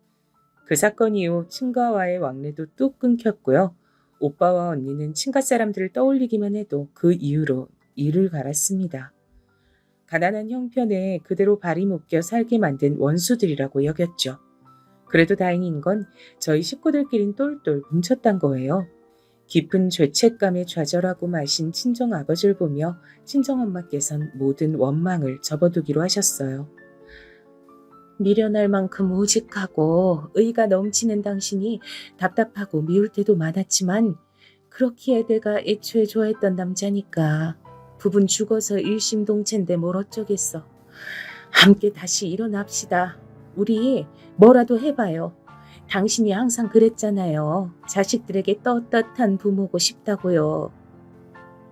그 사건 이후 친가와의 왕래도 뚝 끊겼고요. 오빠와 언니는 친가 사람들을 떠올리기만 해도 그 이후로 이를 갈았습니다. 가난한 형편에 그대로 발이 묶여 살게 만든 원수들이라고 여겼죠. 그래도 다행인 건 저희 식구들끼린 똘똘 뭉쳤단 거예요. 깊은 죄책감에 좌절하고 마신 친정아버지를 보며 친정엄마께선 모든 원망을 접어두기로 하셨어요. 미련할 만큼 우직하고 의가 넘치는 당신이 답답하고 미울 때도 많았지만 그렇기에 내가 애초에 좋아했던 남자니까 부분 죽어서 일심동체인데 뭘 어쩌겠어. 함께 다시 일어납시다. 우리 뭐라도 해봐요. 당신이 항상 그랬잖아요. 자식들에게 떳떳한 부모고 싶다고요.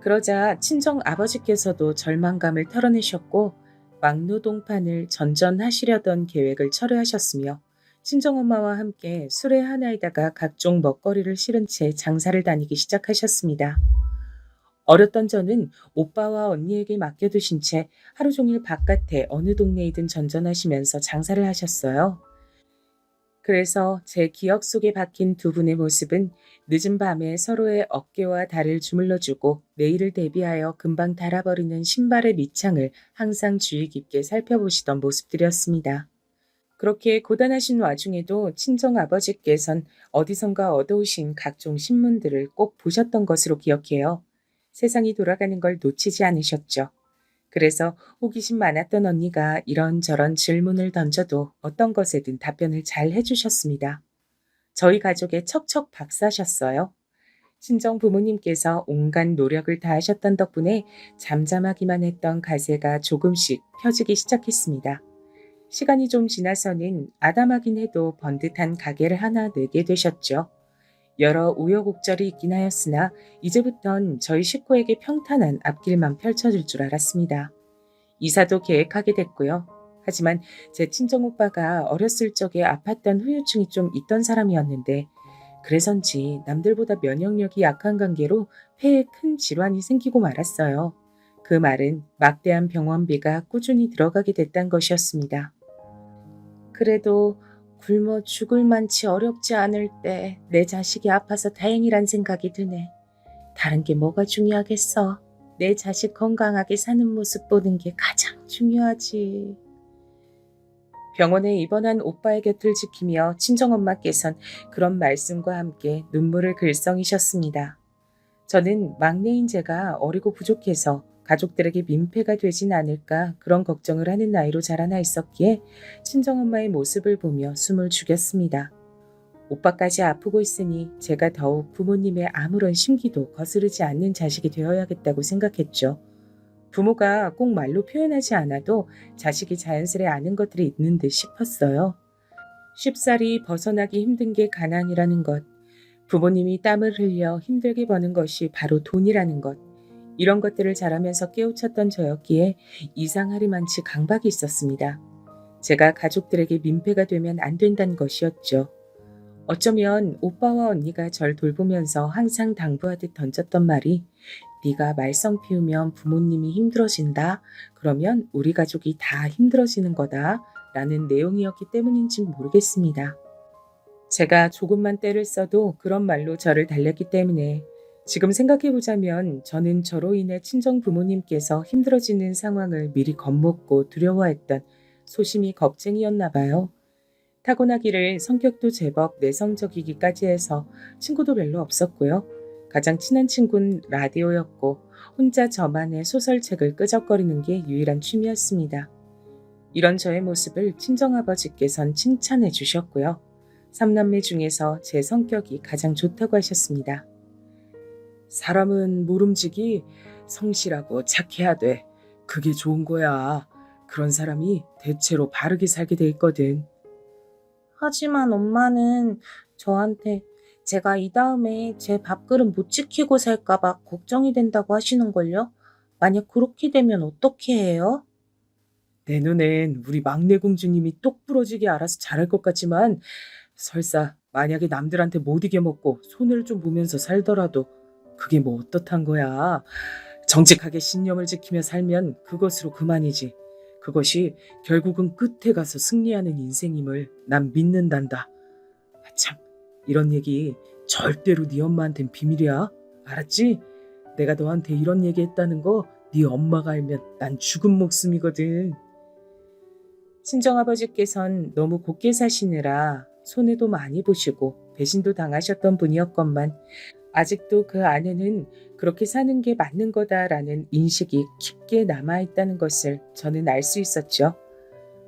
그러자 친정아버지께서도 절망감을 털어내셨고 막노동판을 전전하시려던 계획을 철회하셨으며 친정엄마와 함께 수레 하나에다가 각종 먹거리를 실은 채 장사를 다니기 시작하셨습니다. 어렸던 저는 오빠와 언니에게 맡겨두신 채 하루 종일 바깥에 어느 동네이든 전전하시면서 장사를 하셨어요. 그래서 제 기억 속에 박힌 두 분의 모습은 늦은 밤에 서로의 어깨와 다리를 주물러주고 내일을 대비하여 금방 닳아버리는 신발의 밑창을 항상 주의 깊게 살펴보시던 모습들이었습니다. 그렇게 고단하신 와중에도 친정아버지께선 어디선가 얻어오신 각종 신문들을 꼭 보셨던 것으로 기억해요. 세상이 돌아가는 걸 놓치지 않으셨죠. 그래서 호기심 많았던 언니가 이런저런 질문을 던져도 어떤 것에든 답변을 잘 해주셨습니다. 저희 가족의 척척 박사셨어요. 친정 부모님께서 온갖 노력을 다하셨던 덕분에 잠잠하기만 했던 가세가 조금씩 펴지기 시작했습니다. 시간이 좀 지나서는 아담하긴 해도 번듯한 가게를 하나 내게 되셨죠. 여러 우여곡절이 있긴 하였으나 이제부턴 저희 식구에게 평탄한 앞길만 펼쳐질 줄 알았습니다. 이사도 계획하게 됐고요. 하지만 제 친정오빠가 어렸을 적에 아팠던 후유증이 좀 있던 사람이었는데 그래서인지 남들보다 면역력이 약한 관계로 폐에 큰 질환이 생기고 말았어요. 그 말은 막대한 병원비가 꾸준히 들어가게 됐단 것이었습니다. 그래도 굶어 죽을 만치 어렵지 않을 때 내 자식이 아파서 다행이란 생각이 드네. 다른 게 뭐가 중요하겠어. 내 자식 건강하게 사는 모습 보는 게 가장 중요하지. 병원에 입원한 오빠의 곁을 지키며 친정엄마께선 그런 말씀과 함께 눈물을 글썽이셨습니다. 저는 막내인 제가 어리고 부족해서 가족들에게 민폐가 되진 않을까 그런 걱정을 하는 나이로 자라나 있었기에 친정엄마의 모습을 보며 숨을 죽였습니다. 오빠까지 아프고 있으니 제가 더욱 부모님의 아무런 심기도 거스르지 않는 자식이 되어야겠다고 생각했죠. 부모가 꼭 말로 표현하지 않아도 자식이 자연스레 아는 것들이 있는 듯 싶었어요. 쉽사리 벗어나기 힘든 게 가난이라는 것, 부모님이 땀을 흘려 힘들게 버는 것이 바로 돈이라는 것, 이런 것들을 자라면서 깨우쳤던 저였기에 이상하리만치 강박이 있었습니다. 제가 가족들에게 민폐가 되면 안 된다는 것이었죠. 어쩌면 오빠와 언니가 절 돌보면서 항상 당부하듯 던졌던 말이 네가 말썽 피우면 부모님이 힘들어진다. 그러면 우리 가족이 다 힘들어지는 거다. 라는 내용이었기 때문인지 모르겠습니다. 제가 조금만 때를 써도 그런 말로 저를 달랬기 때문에 지금 생각해보자면 저는 저로 인해 친정 부모님께서 힘들어지는 상황을 미리 겁먹고 두려워했던 소심이 겁쟁이였나 봐요. 타고나기를 성격도 제법 내성적이기까지 해서 친구도 별로 없었고요. 가장 친한 친구는 라디오였고 혼자 저만의 소설책을 끄적거리는 게 유일한 취미였습니다. 이런 저의 모습을 친정아버지께선 칭찬해 주셨고요. 3남매 중에서 제 성격이 가장 좋다고 하셨습니다. 사람은 모름지기 성실하고 착해야 돼. 그게 좋은 거야. 그런 사람이 대체로 바르게 살게 돼 있거든. 하지만 엄마는 저한테 제가 이 다음에 제 밥그릇 못 지키고 살까봐 걱정이 된다고 하시는걸요? 만약 그렇게 되면 어떻게 해요? 내 눈엔 우리 막내 공주님이 똑 부러지게 알아서 잘할 것 같지만 설사 만약에 남들한테 못 이겨먹고 손해를 좀 보면서 살더라도 그게 뭐 어떻단 거야. 정직하게 신념을 지키며 살면 그것으로 그만이지. 그것이 결국은 끝에 가서 승리하는 인생임을 난 믿는단다. 참, 이런 얘기 절대로 네 엄마한텐 비밀이야. 알았지? 내가 너한테 이런 얘기 했다는 거 네 엄마가 알면 난 죽은 목숨이거든. 친정아버지께선 너무 곱게 사시느라 손해도 많이 보시고 배신도 당하셨던 분이었건만 아직도 그 안에는 그렇게 사는 게 맞는 거다라는 인식이 깊게 남아있다는 것을 저는 알 수 있었죠.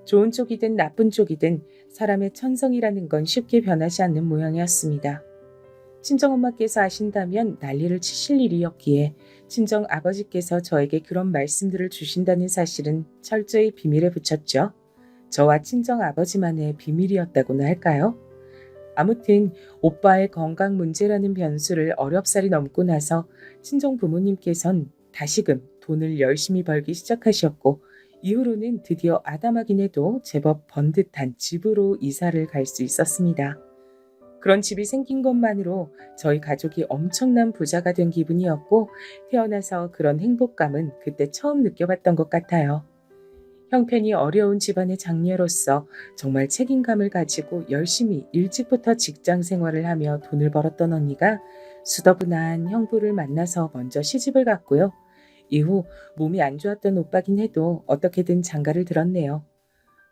좋은 쪽이든 나쁜 쪽이든 사람의 천성이라는 건 쉽게 변하지 않는 모양이었습니다. 친정엄마께서 아신다면 난리를 치실 일이었기에 친정아버지께서 저에게 그런 말씀들을 주신다는 사실은 철저히 비밀에 붙였죠. 저와 친정아버지만의 비밀이었다고나 할까요? 아무튼 오빠의 건강 문제라는 변수를 어렵사리 넘고 나서 친정 부모님께선 다시금 돈을 열심히 벌기 시작하셨고 이후로는 드디어 아담하긴 해도 제법 번듯한 집으로 이사를 갈 수 있었습니다. 그런 집이 생긴 것만으로 저희 가족이 엄청난 부자가 된 기분이었고 태어나서 그런 행복감은 그때 처음 느껴봤던 것 같아요. 형편이 어려운 집안의 장녀로서 정말 책임감을 가지고 열심히 일찍부터 직장 생활을 하며 돈을 벌었던 언니가 수더분한 형부를 만나서 먼저 시집을 갔고요. 이후 몸이 안 좋았던 오빠긴 해도 어떻게든 장가를 들었네요.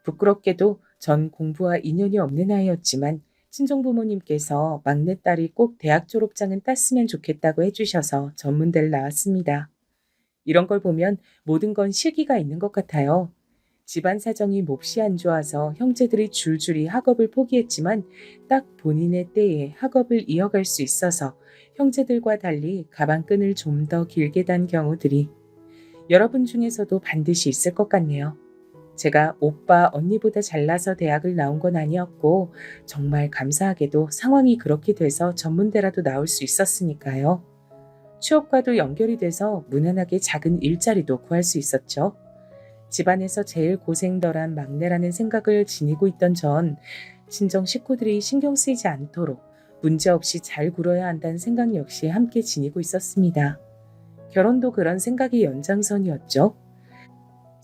부끄럽게도 전 공부와 인연이 없는 아이였지만 친정부모님께서 막내딸이 꼭 대학 졸업장은 땄으면 좋겠다고 해주셔서 전문대를 나왔습니다. 이런 걸 보면 모든 건 시기가 있는 것 같아요. 집안 사정이 몹시 안 좋아서 형제들이 줄줄이 학업을 포기했지만 딱 본인의 때에 학업을 이어갈 수 있어서 형제들과 달리 가방끈을 좀 더 길게 단 경우들이 여러분 중에서도 반드시 있을 것 같네요. 제가 오빠, 언니보다 잘나서 대학을 나온 건 아니었고 정말 감사하게도 상황이 그렇게 돼서 전문대라도 나올 수 있었으니까요. 취업과도 연결이 돼서 무난하게 작은 일자리도 구할 수 있었죠. 집안에서 제일 고생덜한 막내라는 생각을 지니고 있던 전 친정 식구들이 신경 쓰이지 않도록 문제없이 잘 굴어야 한다는 생각 역시 함께 지니고 있었습니다. 결혼도 그런 생각이 연장선이었죠.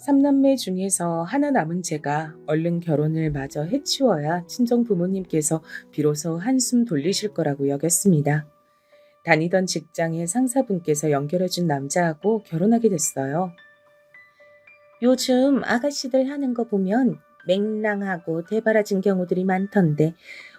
3남매 중에서 하나 남은 제가 얼른 결혼을 마저 해치워야 친정 부모님께서 비로소 한숨 돌리실 거라고 여겼습니다. 다니던 직장의 상사분께서 연결해준 남자하고 결혼하게 됐어요. 요즘 아가씨들 하는 거 보면 맹랑하고 대바라진 경우들이 많던데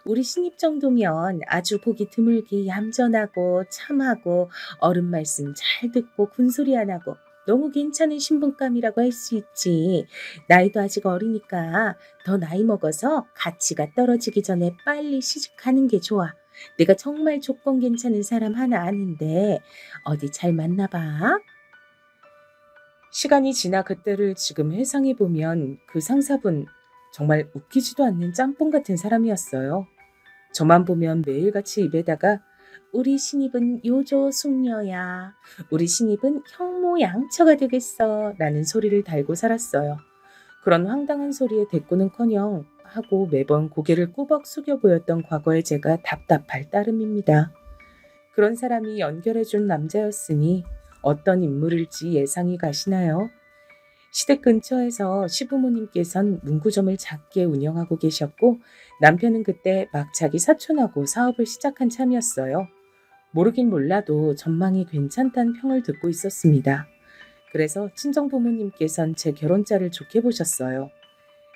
우리 신입 정도면 아주 보기 드물게 얌전하고 참하고 어른 말씀 잘 듣고 군소리 안 하고 너무 괜찮은 신분감이라고 할 수 있지. 나이도 아직 어리니까 더 나이 먹어서 가치가 떨어지기 전에 빨리 시집가는 게 좋아. 내가 정말 조건 괜찮은 사람 하나 아는데 어디 잘 만나봐. 시간이 지나 그때를 지금 회상해보면 그 상사분 정말 웃기지도 않는 짬뽕 같은 사람이었어요. 저만 보면 매일같이 입에다가 우리 신입은 요조 숙녀야. 우리 신입은 형모 양처가 되겠어. 라는 소리를 달고 살았어요. 그런 황당한 소리에 대꾸는커녕 하고 매번 고개를 꾸벅 숙여 보였던 과거의 제가 답답할 따름입니다. 그런 사람이 연결해준 남자였으니 어떤 인물일지 예상이 가시나요? 시댁 근처에서 시부모님께선 문구점을 작게 운영하고 계셨고 남편은 그때 막 자기 사촌하고 사업을 시작한 참이었어요. 모르긴 몰라도 전망이 괜찮다는 평을 듣고 있었습니다. 그래서 친정부모님께선 제 결혼자를 좋게 보셨어요.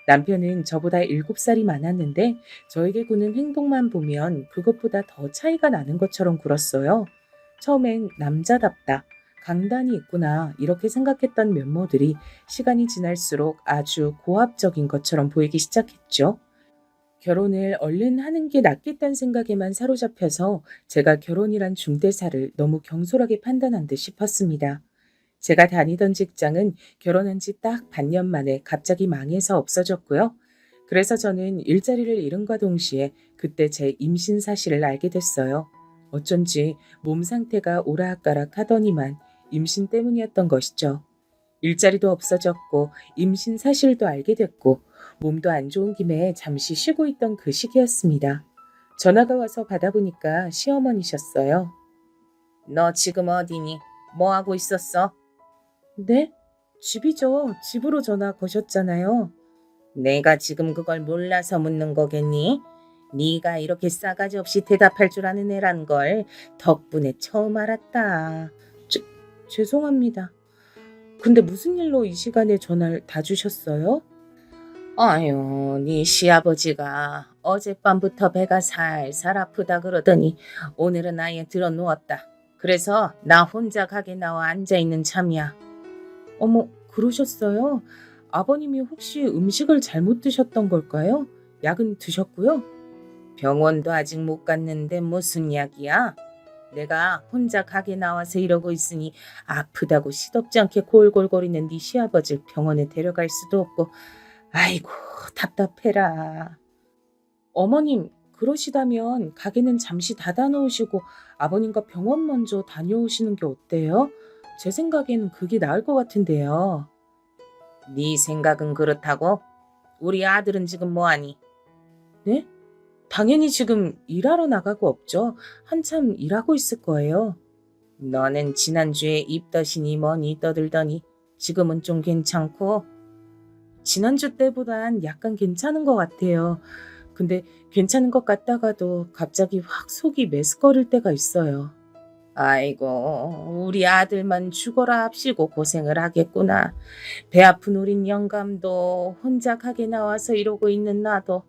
남편은 저보다 7살이 많았는데 저에게 구는 행동만 보면 그것보다 더 차이가 나는 것처럼 굴었어요. 처음엔 남자답다, 강단이 있구나 이렇게 생각했던 면모들이 시간이 지날수록 아주 고압적인 것처럼 보이기 시작했죠. 결혼을 얼른 하는 게 낫겠다는 생각에만 사로잡혀서 제가 결혼이란 중대사를 너무 경솔하게 판단한 듯 싶었습니다. 제가 다니던 직장은 결혼한 지 딱 반년 만에 갑자기 망해서 없어졌고요. 그래서 저는 일자리를 잃은과 동시에 그때 제 임신 사실을 알게 됐어요. 어쩐지 몸 상태가 오락가락 하더니만 임신 때문이었던 것이죠. 일자리도 없어졌고 임신 사실도 알게 됐고 몸도 안 좋은 김에 잠시 쉬고 있던 그 시기였습니다. 전화가 와서 받아보니까 시어머니셨어요. 너 지금 어디니? 뭐 하고 있었어? 네? 집이죠. 집으로 전화 거셨잖아요. 내가 지금 그걸 몰라서 묻는 거겠니? 네가 이렇게 싸가지 없이 대답할 줄 아는 애란 걸 덕분에 처음 알았다. 죄송합니다. 근데 무슨 일로 이 시간에 전화를 다 주셨어요? 아유, 네 시아버지가 어젯밤부터 배가 살살 아프다 그러더니 오늘은 아예 들어 누웠다. 그래서 나 혼자 가게 나와 앉아있는 참이야. 어머, 그러셨어요? 아버님이 혹시 음식을 잘못 드셨던 걸까요? 약은 드셨고요? 병원도 아직 못 갔는데 무슨 약이야? 내가 혼자 가게 나와서 이러고 있으니 아프다고 시덥지 않게 골골거리는 네 시아버지 병원에 데려갈 수도 없고 아이고 답답해라. 어머님, 그러시다면 가게는 잠시 닫아놓으시고 아버님과 병원 먼저 다녀오시는 게 어때요? 제 생각에는 그게 나을 것 같은데요. 네 생각은 그렇다고? 우리 아들은 지금 뭐하니? 네? 당연히 지금 일하러 나가고 없죠. 한참 일하고 있을 거예요. 너는 지난주에 입덧이니 뭐니 떠들더니 지금은 좀 괜찮고? 지난주 때보단 약간 괜찮은 것 같아요. 근데 괜찮은 것 같다가도 갑자기 확 속이 메스꺼릴 때가 있어요. 아이고, 우리 아들만 죽어라 합시고 고생을 하겠구나. 배 아픈 우린 영감도 혼자 가게 나와서 이러고 있는 나도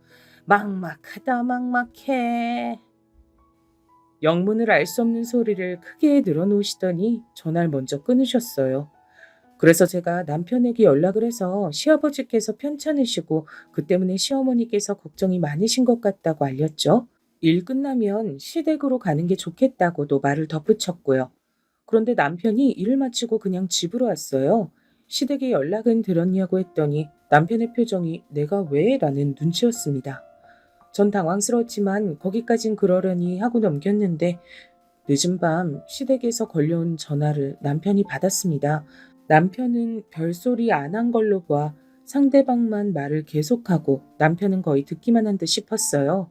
막막하다 막막해. 영문을 알 수 없는 소리를 크게 늘어놓으시더니 전화를 먼저 끊으셨어요. 그래서 제가 남편에게 연락을 해서 시아버지께서 편찮으시고 그 때문에 시어머니께서 걱정이 많으신 것 같다고 알렸죠. 일 끝나면 시댁으로 가는 게 좋겠다고도 말을 덧붙였고요. 그런데 남편이 일을 마치고 그냥 집으로 왔어요. 시댁에 연락은 드렸냐고 했더니 남편의 표정이 내가 왜? 라는 눈치였습니다. 전 당황스러웠지만 거기까진 그러려니 하고 넘겼는데 늦은 밤 시댁에서 걸려온 전화를 남편이 받았습니다. 남편은 별소리 안 한 걸로 봐 상대방만 말을 계속하고 남편은 거의 듣기만 한 듯 싶었어요.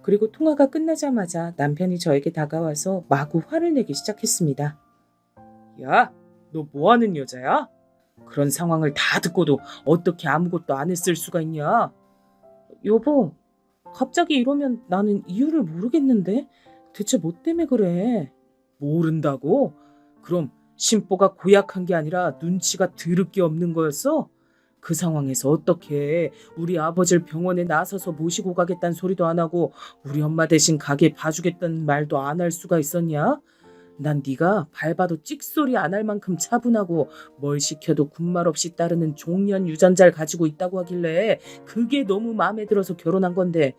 그리고 통화가 끝나자마자 남편이 저에게 다가와서 마구 화를 내기 시작했습니다. 야, 너 뭐하는 여자야? 그런 상황을 다 듣고도 어떻게 아무것도 안 했을 수가 있냐? 여보, 갑자기 이러면 나는 이유를 모르겠는데 대체 뭐 때문에 그래? 모른다고? 그럼 심보가 고약한 게 아니라 눈치가 드럽게 없는 거였어? 그 상황에서 어떻게 우리 아버지를 병원에 나서서 모시고 가겠다는 소리도 안 하고 우리 엄마 대신 가게 봐주겠다는 말도 안 할 수가 있었냐? 난 네가 밟아도 찍소리 안 할 만큼 차분하고 뭘 시켜도 군말 없이 따르는 종년 유전자를 가지고 있다고 하길래 그게 너무 마음에 들어서 결혼한 건데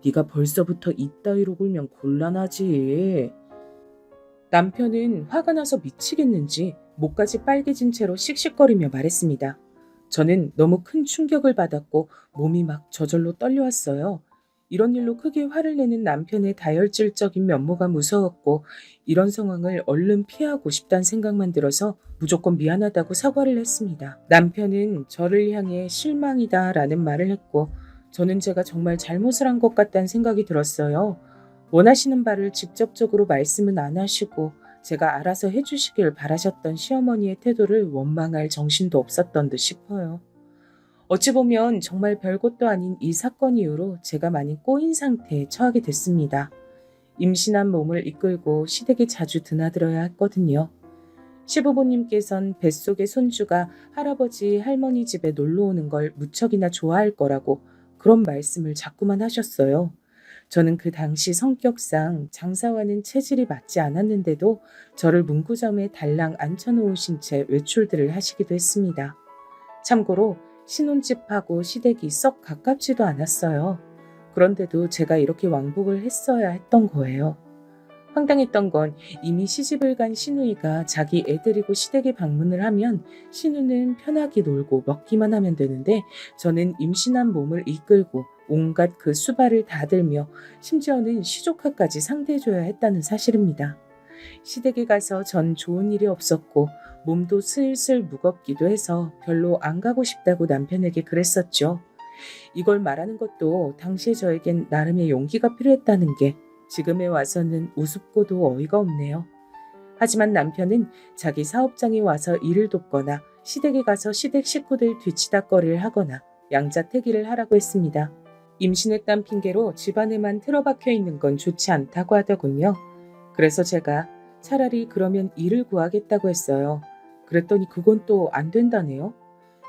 네가 벌써부터 이따위로 굴면 곤란하지. 남편은 화가 나서 미치겠는지 목까지 빨개진 채로 씩씩거리며 말했습니다. 저는 너무 큰 충격을 받았고 몸이 막 저절로 떨려왔어요. 이런 일로 크게 화를 내는 남편의 다혈질적인 면모가 무서웠고 이런 상황을 얼른 피하고 싶다는 생각만 들어서 무조건 미안하다고 사과를 했습니다. 남편은 저를 향해 실망이다 라는 말을 했고 저는 제가 정말 잘못을 한 것 같다는 생각이 들었어요. 원하시는 바를 직접적으로 말씀은 안 하시고 제가 알아서 해주시길 바라셨던 시어머니의 태도를 원망할 정신도 없었던 듯 싶어요. 어찌 보면 정말 별것도 아닌 이 사건 이후로 제가 많이 꼬인 상태에 처하게 됐습니다. 임신한 몸을 이끌고 시댁에 자주 드나들어야 했거든요. 시부모님께선 뱃속의 손주가 할아버지 할머니 집에 놀러 오는 걸 무척이나 좋아할 거라고 그런 말씀을 자꾸만 하셨어요. 저는 그 당시 성격상 장사와는 체질이 맞지 않았는데도 저를 문구점에 달랑 앉혀놓으신 채 외출들을 하시기도 했습니다. 참고로 신혼집하고 시댁이 썩 가깝지도 않았어요. 그런데도 제가 이렇게 왕복을 했어야 했던 거예요. 황당했던 건 이미 시집을 간 시누이가 자기 애 데리고 시댁에 방문을 하면 시누는 편하게 놀고 먹기만 하면 되는데 저는 임신한 몸을 이끌고 온갖 그 수발을 다 들며 심지어는 시조카까지 상대해줘야 했다는 사실입니다. 시댁에 가서 전 좋은 일이 없었고 몸도 슬슬 무겁기도 해서 별로 안 가고 싶다고 남편에게 그랬었죠. 이걸 말하는 것도 당시에 저에겐 나름의 용기가 필요했다는 게 지금에 와서는 우습고도 어이가 없네요. 하지만 남편은 자기 사업장에 와서 일을 돕거나 시댁에 가서 시댁 식구들 뒤치다꺼리를 하거나 양자택일을 하라고 했습니다. 임신했단 핑계로 집안에만 틀어박혀 있는 건 좋지 않다고 하더군요. 그래서 제가 차라리 그러면 일을 구하겠다고 했어요. 그랬더니 그건 또 안 된다네요.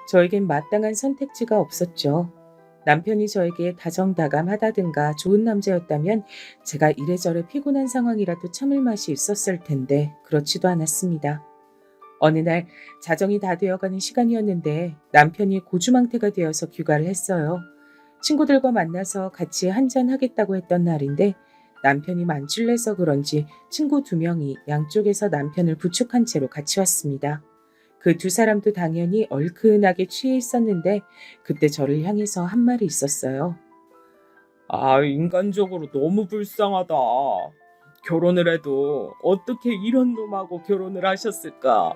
저에겐 마땅한 선택지가 없었죠. 남편이 저에게 다정다감하다든가 좋은 남자였다면 제가 이래저래 피곤한 상황이라도 참을 맛이 있었을 텐데 그렇지도 않았습니다. 어느 날 자정이 다 되어가는 시간이었는데 남편이 고주망태가 되어서 귀가를 했어요. 친구들과 만나서 같이 한잔 하겠다고 했던 날인데 남편이 만취를 서 그런지 친구 2명이 양쪽에서 남편을 부축한 채로 같이 왔습니다. 그 두 사람도 당연히 얼큰하게 취해 있었는데 그때 저를 향해서 한 말이 있었어요. 아, 인간적으로 너무 불쌍하다. 결혼을 해도 어떻게 이런 놈하고 결혼을 하셨을까?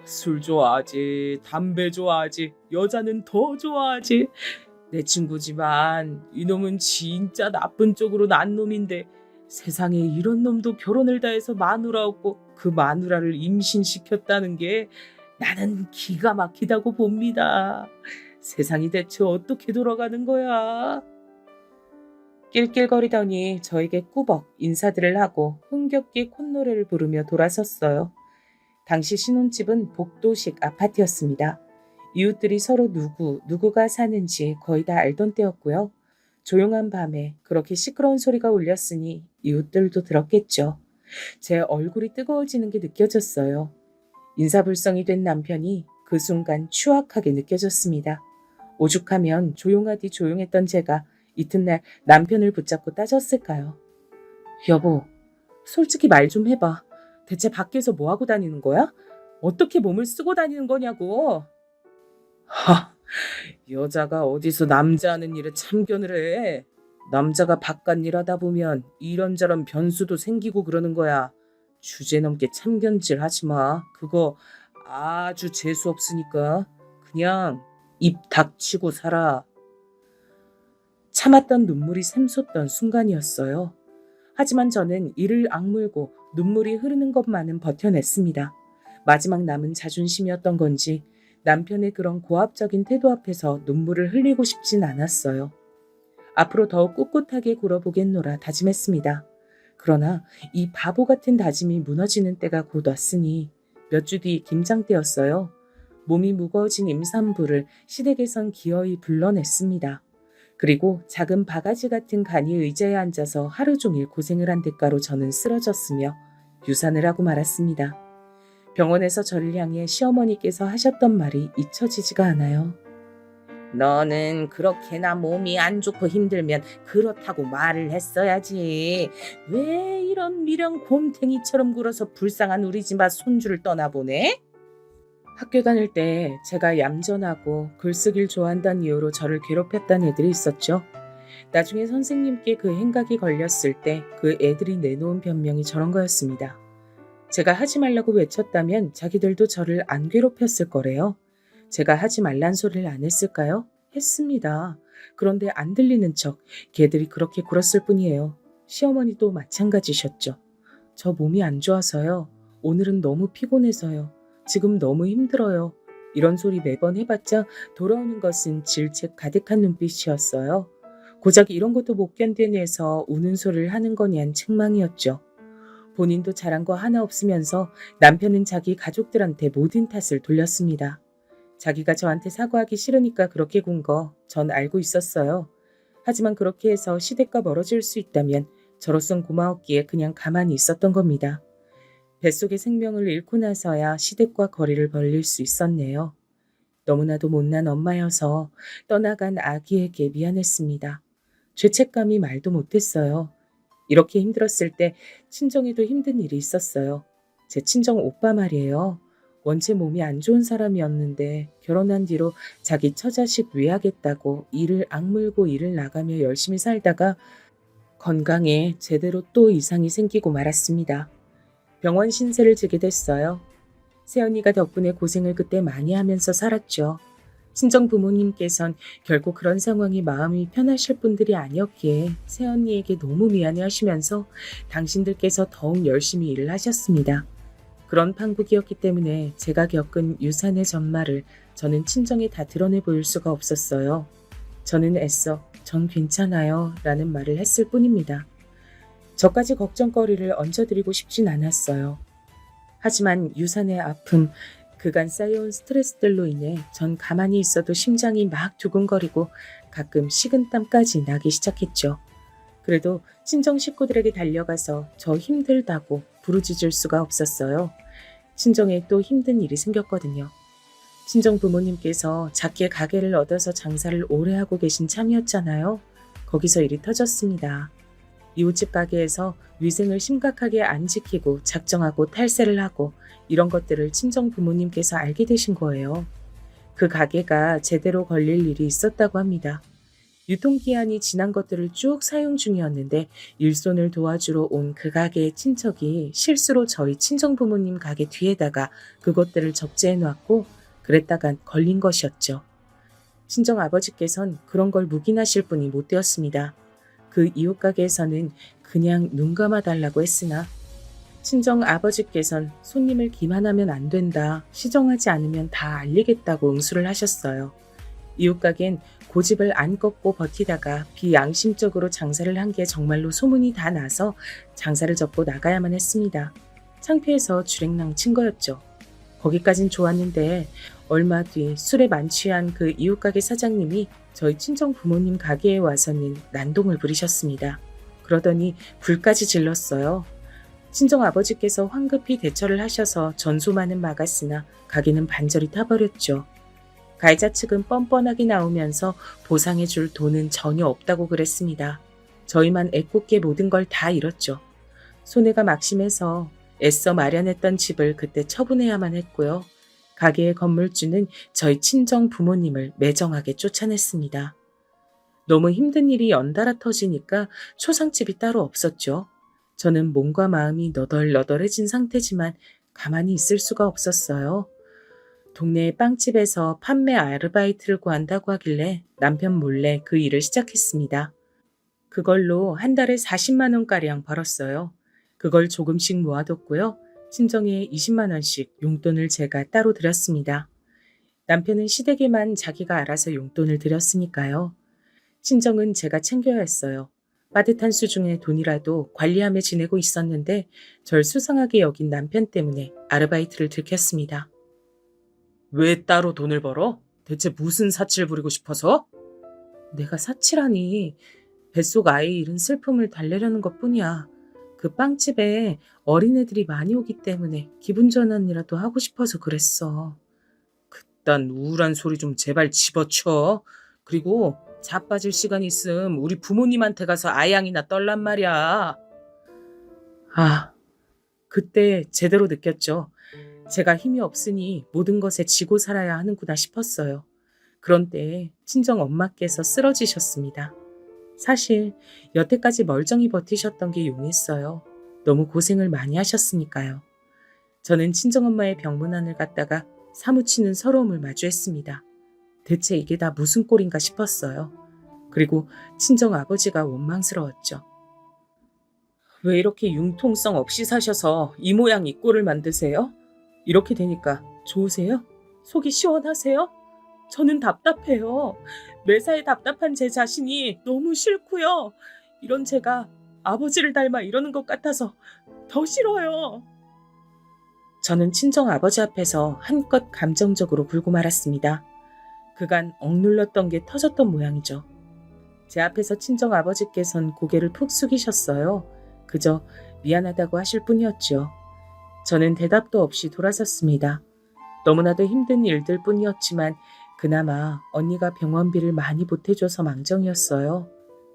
술 좋아하지, 담배 좋아하지, 여자는 더 좋아하지. 내 친구지만 이놈은 진짜 나쁜 쪽으로 난 놈인데 세상에 이런 놈도 결혼을 다 해서 마누라였고 그 마누라를 임신시켰다는 게 나는 기가 막히다고 봅니다. 세상이 대체 어떻게 돌아가는 거야? 낄낄거리더니 저에게 꾸벅 인사들을 하고 흥겹게 콧노래를 부르며 돌아섰어요. 당시 신혼집은 복도식 아파트였습니다. 이웃들이 서로 누구가 사는지 거의 다 알던 때였고요. 조용한 밤에 그렇게 시끄러운 소리가 울렸으니 이웃들도 들었겠죠. 제 얼굴이 뜨거워지는 게 느껴졌어요. 인사불성이 된 남편이 그 순간 추악하게 느껴졌습니다. 오죽하면 조용하디 조용했던 제가 이튿날 남편을 붙잡고 따졌을까요? 여보, 솔직히 말 좀 해봐. 대체 밖에서 뭐하고 다니는 거야? 어떻게 몸을 쓰고 다니는 거냐고. 여자가 어디서 남자 하는 일에 참견을 해. 남자가 바깥 일하다 보면 이런저런 변수도 생기고 그러는 거야. 주제넘게 참견질 하지 마. 그거 아주 재수 없으니까 그냥 입 닥치고 살아. 참았던 눈물이 샘솟던 순간이었어요. 하지만 저는 이를 악물고 눈물이 흐르는 것만은 버텨냈습니다. 마지막 남은 자존심이었던 건지 남편의 그런 고압적인 태도 앞에서 눈물을 흘리고 싶진 않았어요. 앞으로 더욱 꿋꿋하게 굴어보겠노라 다짐했습니다. 그러나 이 바보 같은 다짐이 무너지는 때가 곧 왔으니 몇 주 뒤 김장 때였어요. 몸이 무거워진 임산부를 시댁에선 기어이 불러냈습니다. 그리고 작은 바가지 같은 간이 의자에 앉아서 하루 종일 고생을 한 대가로 저는 쓰러졌으며 유산을 하고 말았습니다. 병원에서 저를 향해 시어머니께서 하셨던 말이 잊혀지지가 않아요. 너는 그렇게나 몸이 안 좋고 힘들면 그렇다고 말을 했어야지. 왜 이런 미련 곰탱이처럼 굴어서 불쌍한 우리 집 앞 손주를 떠나보내? 학교 다닐 때 제가 얌전하고 글쓰기를 좋아한다는 이유로 저를 괴롭혔던 애들이 있었죠. 나중에 선생님께 그 행각이 걸렸을 때 그 애들이 내놓은 변명이 저런 거였습니다. 제가 하지 말라고 외쳤다면 자기들도 저를 안 괴롭혔을 거래요. 제가 하지 말란 소리를 안 했을까요? 했습니다. 그런데 안 들리는 척 걔들이 그렇게 굴었을 뿐이에요. 시어머니도 마찬가지셨죠. 저 몸이 안 좋아서요. 오늘은 너무 피곤해서요. 지금 너무 힘들어요. 이런 소리 매번 해봤자 돌아오는 것은 질책 가득한 눈빛이었어요. 고작 이런 것도 못 견뎌내서 우는 소리를 하는 거냐는 책망이었죠. 본인도 잘한 거 하나 없으면서 남편은 자기 가족들한테 모든 탓을 돌렸습니다. 자기가 저한테 사과하기 싫으니까 그렇게 군 거 전 알고 있었어요. 하지만 그렇게 해서 시댁과 멀어질 수 있다면 저로선 고마웠기에 그냥 가만히 있었던 겁니다. 뱃속의 생명을 잃고 나서야 시댁과 거리를 벌릴 수 있었네요. 너무나도 못난 엄마여서 떠나간 아기에게 미안했습니다. 죄책감이 말도 못했어요. 이렇게 힘들었을 때 친정에도 힘든 일이 있었어요. 제 친정 오빠 말이에요. 원체 몸이 안 좋은 사람이었는데 결혼한 뒤로 자기 처자식 위하겠다고 이를 악물고 일을 나가며 열심히 살다가 건강에 제대로 또 이상이 생기고 말았습니다. 병원 신세를 지게 됐어요. 새언니가 덕분에 고생을 그때 많이 하면서 살았죠. 친정 부모님께선 결국 그런 상황이 마음이 편하실 분들이 아니었기에 새언니에게 너무 미안해 하시면서 당신들께서 더욱 열심히 일을 하셨습니다. 그런 판국이었기 때문에 제가 겪은 유산의 전말을 저는 친정에 다 드러내 보일 수가 없었어요. 저는 애써 전 괜찮아요 라는 말을 했을 뿐입니다. 저까지 걱정거리를 얹어드리고 싶진 않았어요. 하지만 유산의 아픔, 그간 쌓여온 스트레스들로 인해 전 가만히 있어도 심장이 막 두근거리고 가끔 식은땀까지 나기 시작했죠. 그래도 친정 식구들에게 달려가서 저 힘들다고 부르짖을 수가 없었어요. 친정에 또 힘든 일이 생겼거든요. 친정 부모님께서 작게 가게를 얻어서 장사를 오래 하고 계신 참이었잖아요. 거기서 일이 터졌습니다. 이웃집 가게에서 위생을 심각하게 안 지키고 작정하고 탈세를 하고 이런 것들을 친정 부모님께서 알게 되신 거예요. 그 가게가 제대로 걸릴 일이 있었다고 합니다. 유통기한이 지난 것들을 쭉 사용 중이었는데 일손을 도와주러 온 그 가게의 친척이 실수로 저희 친정부모님 가게 뒤에다가 그것들을 적재해 놨고 그랬다간 걸린 것이었죠. 친정아버지께선 그런 걸 묵인하실 분이 못 되었습니다. 그 이웃 가게에서는 그냥 눈 감아 달라고 했으나 친정아버지께선 손님을 기만하면 안 된다, 시정하지 않으면 다 알리겠다고 응수를 하셨어요. 이웃 가게는 고집을 안 꺾고 버티다가 비양심적으로 장사를 한 게 정말로 소문이 다 나서 장사를 접고 나가야만 했습니다. 창피해서 주랭랑 친 거였죠. 거기까진 좋았는데 얼마 뒤 술에 만취한 그 이웃 가게 사장님이 저희 친정 부모님 가게에 와서는 난동을 부리셨습니다. 그러더니 불까지 질렀어요. 친정 아버지께서 황급히 대처를 하셔서 전소만은 막았으나 가게는 반절이 타버렸죠. 가해자 측은 뻔뻔하게 나오면서 보상해 줄 돈은 전혀 없다고 그랬습니다. 저희만 애꿎게 모든 걸 다 잃었죠. 손해가 막심해서 애써 마련했던 집을 그때 처분해야만 했고요. 가게의 건물주는 저희 친정 부모님을 매정하게 쫓아냈습니다. 너무 힘든 일이 연달아 터지니까 초상집이 따로 없었죠. 저는 몸과 마음이 너덜너덜해진 상태지만 가만히 있을 수가 없었어요. 동네의 빵집에서 판매 아르바이트를 구한다고 하길래 남편 몰래 그 일을 시작했습니다. 그걸로 한 달에 40만 원가량 벌었어요. 그걸 조금씩 모아뒀고요. 친정에 20만 원씩 용돈을 제가 따로 드렸습니다. 남편은 시댁에만 자기가 알아서 용돈을 드렸으니까요. 친정은 제가 챙겨야 했어요. 빠듯한 수중의 돈이라도 관리하며 지내고 있었는데 절 수상하게 여긴 남편 때문에 아르바이트를 들켰습니다. 왜 따로 돈을 벌어? 대체 무슨 사치를 부리고 싶어서? 내가 사치라니. 뱃속 아이 잃은 슬픔을 달래려는 것뿐이야. 그 빵집에 어린애들이 많이 오기 때문에 기분 전환이라도 하고 싶어서 그랬어. 그딴 우울한 소리 좀 제발 집어쳐. 그리고 자빠질 시간 있음 우리 부모님한테 가서 아양이나 떨란 말이야. 아, 그때 제대로 느꼈죠. 제가 힘이 없으니 모든 것에 지고 살아야 하는구나 싶었어요. 그런 때에 친정 엄마께서 쓰러지셨습니다. 사실 여태까지 멀쩡히 버티셨던 게 용했어요. 너무 고생을 많이 하셨으니까요. 저는 친정엄마의 병문안을 갔다가 사무치는 서러움을 마주했습니다. 대체 이게 다 무슨 꼴인가 싶었어요. 그리고 친정아버지가 원망스러웠죠. 왜 이렇게 융통성 없이 사셔서 이 모양 이 꼴을 만드세요? 이렇게 되니까 좋으세요? 속이 시원하세요? 저는 답답해요. 매사에 답답한 제 자신이 너무 싫고요. 이런 제가 아버지를 닮아 이러는 것 같아서 더 싫어요. 저는 친정 아버지 앞에서 한껏 감정적으로 굴고 말았습니다. 그간 억눌렀던 게 터졌던 모양이죠. 제 앞에서 친정 아버지께선 고개를 푹 숙이셨어요. 그저 미안하다고 하실 뿐이었죠. 저는 대답도 없이 돌아섰습니다. 너무나도 힘든 일들 뿐이었지만 그나마 언니가 병원비를 많이 보태줘서 망정이었어요.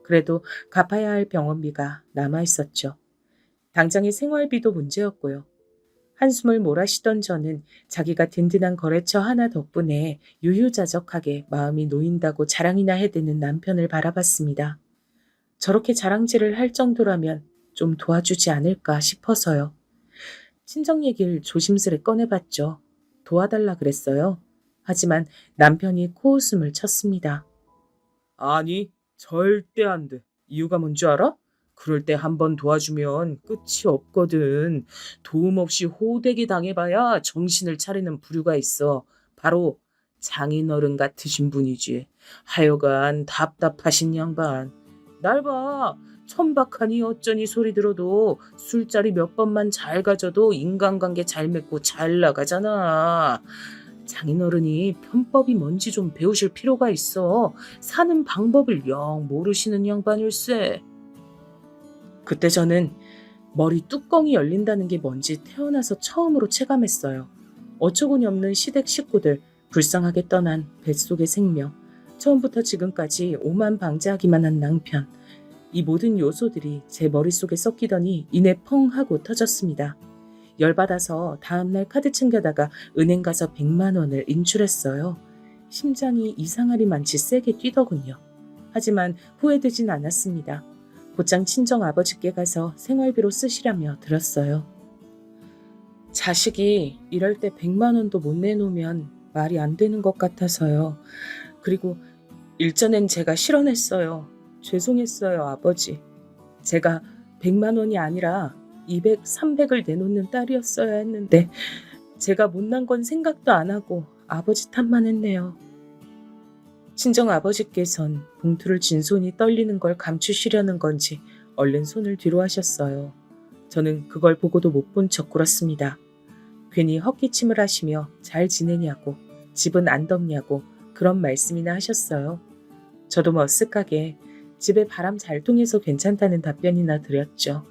그래도 갚아야 할 병원비가 남아있었죠. 당장의 생활비도 문제였고요. 한숨을 몰아쉬던 저는 자기가 든든한 거래처 하나 덕분에 유유자적하게 마음이 놓인다고 자랑이나 해대는 남편을 바라봤습니다. 저렇게 자랑질을 할 정도라면 좀 도와주지 않을까 싶어서요. 친정 얘기를 조심스레 꺼내봤죠. 도와달라 그랬어요. 하지만 남편이 코웃음을 쳤습니다. 아니, 절대 안 돼. 이유가 뭔지 알아? 그럴 때 한 번 도와주면 끝이 없거든. 도움 없이 호되게 당해봐야 정신을 차리는 부류가 있어. 바로 장인어른 같으신 분이지. 하여간 답답하신 양반. 날 봐. 천박하니 어쩌니 소리 들어도 술자리 몇 번만 잘 가져도 인간관계 잘 맺고 잘 나가잖아. 장인어른이 편법이 뭔지 좀 배우실 필요가 있어. 사는 방법을 영 모르시는 양반일세. 그때 저는 머리 뚜껑이 열린다는 게 뭔지 태어나서 처음으로 체감했어요. 어처구니 없는 시댁 식구들, 불쌍하게 떠난 뱃속의 생명, 처음부터 지금까지 오만 방자하기만 한 낭편, 이 모든 요소들이 제 머릿속에 섞이더니 이내 펑 하고 터졌습니다. 열받아서 다음날 카드 챙겨다가 은행 가서 100만 원을 인출했어요. 심장이 이상하리만치 세게 뛰더군요. 하지만 후회되진 않았습니다. 곧장 친정 아버지께 가서 생활비로 쓰시라며 드렸어요. 자식이 일할 때 100만 원도 못 내놓으면 말이 안 되는 것 같아서요. 그리고 일전엔 제가 실언했어요. 죄송했어요, 아버지. 제가 100만 원이 아니라 200, 300을 내놓는 딸이었어야 했는데 제가 못난 건 생각도 안 하고 아버지 탓만 했네요. 친정 아버지께선 봉투를 쥔 손이 떨리는 걸 감추시려는 건지 얼른 손을 뒤로 하셨어요. 저는 그걸 보고도 못 본 척 굴었습니다. 괜히 헛기침을 하시며 잘 지내냐고, 집은 안 덥냐고 그런 말씀이나 하셨어요. 저도 머쓱하게 집에 바람 잘 통해서 괜찮다는 답변이나 드렸죠.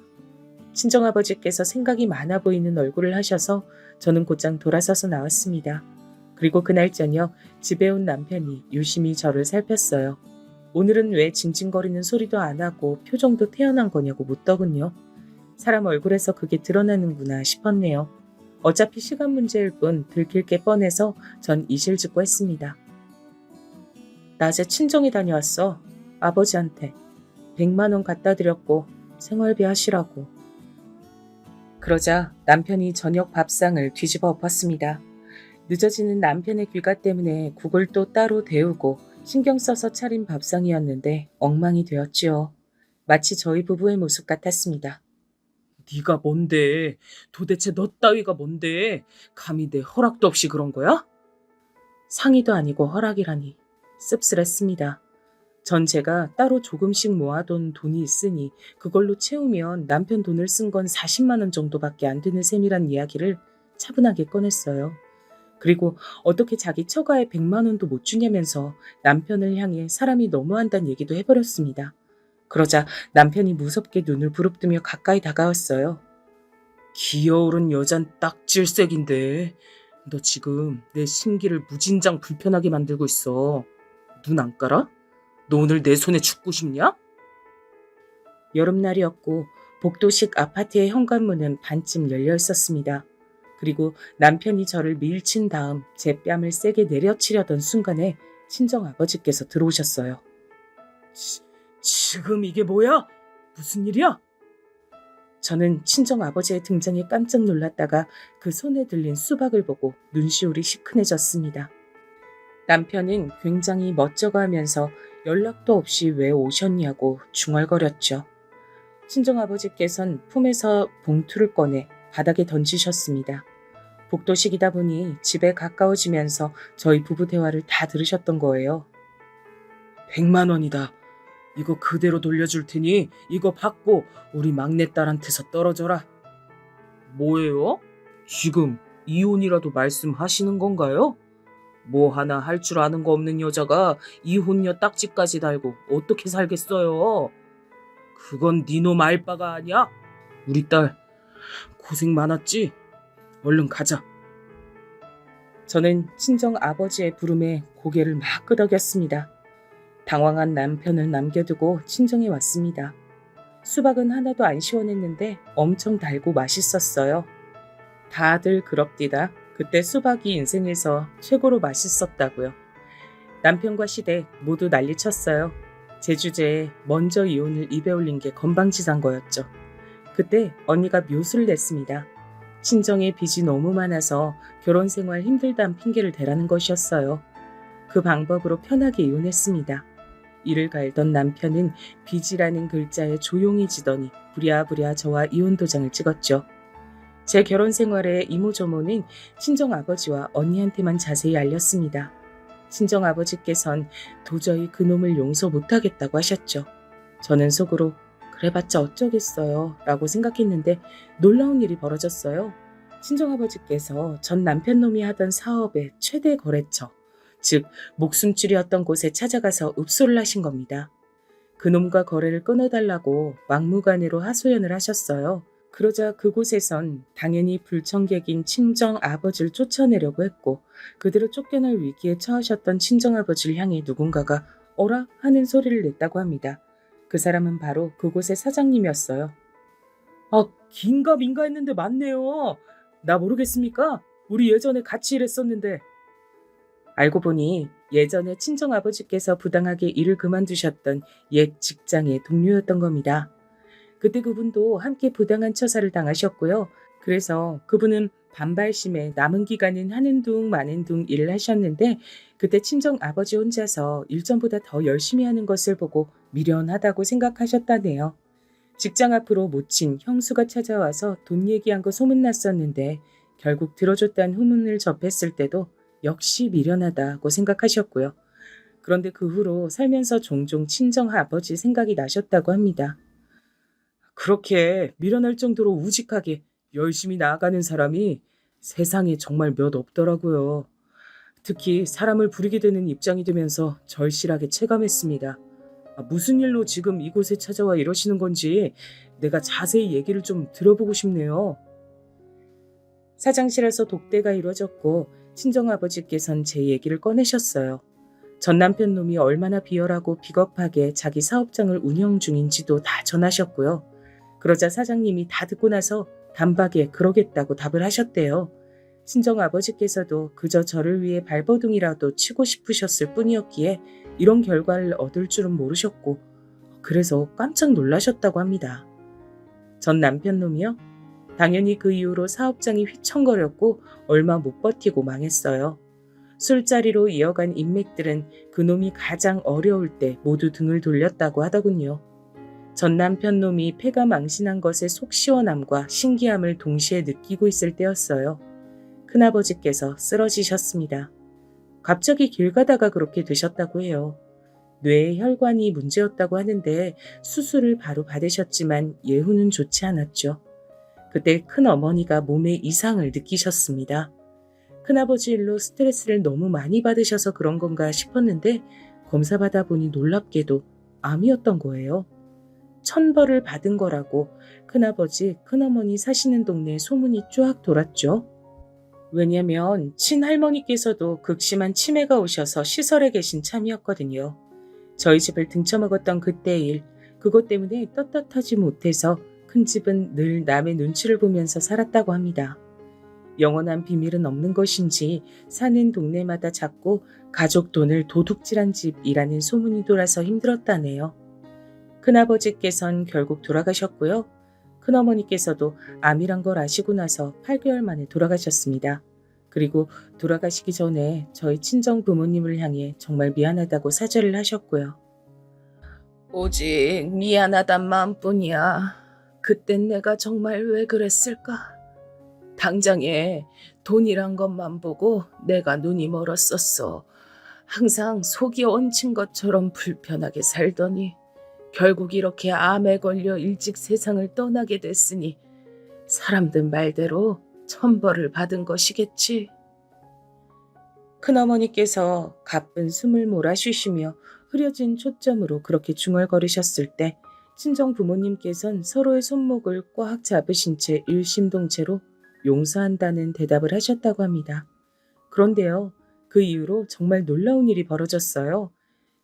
친정아버지께서 생각이 많아 보이는 얼굴을 하셔서 저는 곧장 돌아서서 나왔습니다. 그리고 그날 저녁 집에 온 남편이 유심히 저를 살폈어요. 오늘은 왜 징징거리는 소리도 안 하고 표정도 태연한 거냐고 묻더군요. 사람 얼굴에서 그게 드러나는구나 싶었네요. 어차피 시간 문제일 뿐 들킬 게 뻔해서 전 이실직고 했습니다. 낮에 친정에 다녀왔어. 아버지한테 100만 원 갖다 드렸고 생활비 하시라고. 그러자 남편이 저녁 밥상을 뒤집어 엎었습니다. 늦어지는 남편의 귀가 때문에 국을 또 따로 데우고 신경 써서 차린 밥상이었는데 엉망이 되었지요. 마치 저희 부부의 모습 같았습니다. 네가 뭔데? 도대체 너 따위가 뭔데? 감히 내 허락도 없이 그런 거야? 상의도 아니고 허락이라니 씁쓸했습니다. 전 제가 따로 조금씩 모아둔 돈이 있으니 그걸로 채우면 남편 돈을 쓴 건 40만 원 정도밖에 안 되는 셈이란 이야기를 차분하게 꺼냈어요. 그리고 어떻게 자기 처가에 100만 원도 못 주냐면서 남편을 향해 사람이 너무한다는 얘기도 해버렸습니다. 그러자 남편이 무섭게 눈을 부릅뜨며 가까이 다가왔어요. 기어오른 여잔 딱 질색인데 너 지금 내 심기를 무진장 불편하게 만들고 있어. 눈 안 깔아? 너 오늘 내 손에 죽고 싶냐? 여름날이었고 복도식 아파트의 현관문은 반쯤 열려 있었습니다. 그리고 남편이 저를 밀친 다음 제 뺨을 세게 내려치려던 순간에 친정 아버지께서 들어오셨어요. 지금 이게 뭐야? 무슨 일이야? 저는 친정 아버지의 등장에 깜짝 놀랐다가 그 손에 들린 수박을 보고 눈시울이 시큰해졌습니다. 남편은 굉장히 멋쩍어하면서 연락도 없이 왜 오셨냐고 중얼거렸죠. 친정아버지께선 품에서 봉투를 꺼내 바닥에 던지셨습니다. 복도식이다 보니 집에 가까워지면서 저희 부부 대화를 다 들으셨던 거예요. 100만 원이다. 이거 그대로 돌려줄 테니 이거 받고 우리 막내딸한테서 떨어져라. 뭐예요? 지금 이혼이라도 말씀하시는 건가요? 뭐 하나 할 줄 아는 거 없는 여자가 이혼녀 딱지까지 달고 어떻게 살겠어요? 그건 니놈 알바가 아니야? 우리 딸 고생 많았지? 얼른 가자. 저는 친정 아버지의 부름에 고개를 막 끄덕였습니다. 당황한 남편을 남겨두고 친정에 왔습니다. 수박은 하나도 안 시원했는데 엄청 달고 맛있었어요. 다들 그럽디다. 그때 수박이 인생에서 최고로 맛있었다고요. 남편과 시댁 모두 난리쳤어요. 제 주제에 먼저 이혼을 입에 올린 게 건방지단 거였죠. 그때 언니가 묘수를 냈습니다. 친정에 빚이 너무 많아서 결혼 생활 힘들다는 핑계를 대라는 것이었어요. 그 방법으로 편하게 이혼했습니다. 이를 갈던 남편은 빚이라는 글자에 조용히 지더니 부랴부랴 저와 이혼 도장을 찍었죠. 제 결혼 생활의 이모저모는 친정아버지와 언니한테만 자세히 알렸습니다. 친정아버지께선 도저히 그놈을 용서 못하겠다고 하셨죠. 저는 속으로 그래봤자 어쩌겠어요 라고 생각했는데 놀라운 일이 벌어졌어요. 친정아버지께서 전 남편놈이 하던 사업의 최대 거래처, 즉 목숨줄이었던 곳에 찾아가서 읍소를 하신 겁니다. 그놈과 거래를 끊어달라고 막무가내로 하소연을 하셨어요. 그러자 그곳에선 당연히 불청객인 친정아버지를 쫓아내려고 했고 그대로 쫓겨날 위기에 처하셨던 친정아버지를 향해 누군가가 어라 하는 소리를 냈다고 합니다. 그 사람은 바로 그곳의 사장님이었어요. 아, 긴가민가 했는데 맞네요. 나 모르겠습니까? 우리 예전에 같이 일했었는데. 알고 보니 예전에 친정아버지께서 부당하게 일을 그만두셨던 옛 직장의 동료였던 겁니다. 그때 그분도 함께 부당한 처사를 당하셨고요. 그래서 그분은 반발심에 남은 기간은 하는 둥 마는 둥 일을 하셨는데 그때 친정아버지 혼자서 일전보다 더 열심히 하는 것을 보고 미련하다고 생각하셨다네요. 직장 앞으로 모친 형수가 찾아와서 돈 얘기한 거 소문났었는데 결국 들어줬다는 후문을 접했을 때도 역시 미련하다고 생각하셨고요. 그런데 그 후로 살면서 종종 친정아버지 생각이 나셨다고 합니다. 그렇게 미련할 정도로 우직하게 열심히 나아가는 사람이 세상에 정말 몇 없더라고요. 특히 사람을 부리게 되는 입장이 되면서 절실하게 체감했습니다. 무슨 일로 지금 이곳에 찾아와 이러시는 건지 내가 자세히 얘기를 좀 들어보고 싶네요. 사장실에서 독대가 이루어졌고 친정아버지께선 제 얘기를 꺼내셨어요. 전 남편 놈이 얼마나 비열하고 비겁하게 자기 사업장을 운영 중인지도 다 전하셨고요. 그러자 사장님이 다 듣고 나서 단박에 그러겠다고 답을 하셨대요. 친정아버지께서도 그저 저를 위해 발버둥이라도 치고 싶으셨을 뿐이었기에 이런 결과를 얻을 줄은 모르셨고 그래서 깜짝 놀라셨다고 합니다. 전 남편 놈이요? 당연히 그 이후로 사업장이 휘청거렸고 얼마 못 버티고 망했어요. 술자리로 이어간 인맥들은 그놈이 가장 어려울 때 모두 등을 돌렸다고 하더군요. 전 남편 놈이 폐가 망신한 것의 속 시원함과 신기함을 동시에 느끼고 있을 때였어요. 큰아버지께서 쓰러지셨습니다. 갑자기 길 가다가 그렇게 되셨다고 해요. 뇌의 혈관이 문제였다고 하는데 수술을 바로 받으셨지만 예후는 좋지 않았죠. 그때 큰어머니가 몸에 이상을 느끼셨습니다. 큰아버지 일로 스트레스를 너무 많이 받으셔서 그런 건가 싶었는데 검사 받아보니 놀랍게도 암이었던 거예요. 천벌을 받은 거라고 큰아버지, 큰어머니 사시는 동네에 소문이 쫙 돌았죠. 왜냐면 친할머니께서도 극심한 치매가 오셔서 시설에 계신 참이었거든요. 저희 집을 등쳐먹었던 그때의 일, 그것 때문에 떳떳하지 못해서 큰 집은 늘 남의 눈치를 보면서 살았다고 합니다. 영원한 비밀은 없는 것인지 사는 동네마다 자꾸 가족 돈을 도둑질한 집이라는 소문이 돌아서 힘들었다네요. 큰아버지께선 결국 돌아가셨고요. 큰어머니께서도 암이란 걸 아시고 나서 8개월 만에 돌아가셨습니다. 그리고 돌아가시기 전에 저희 친정 부모님을 향해 정말 미안하다고 사죄를 하셨고요. 오직 미안하단 마음뿐이야. 그땐 내가 정말 왜 그랬을까? 당장에 돈이란 것만 보고 내가 눈이 멀었었어. 항상 속이 얹힌 것처럼 불편하게 살더니 결국 이렇게 암에 걸려 일찍 세상을 떠나게 됐으니 사람들 말대로 천벌을 받은 것이겠지. 큰어머니께서 가쁜 숨을 몰아쉬시며 흐려진 초점으로 그렇게 중얼거리셨을 때 친정 부모님께선 서로의 손목을 꽉 잡으신 채 일심동체로 용서한다는 대답을 하셨다고 합니다. 그런데요, 그 이후로 정말 놀라운 일이 벌어졌어요.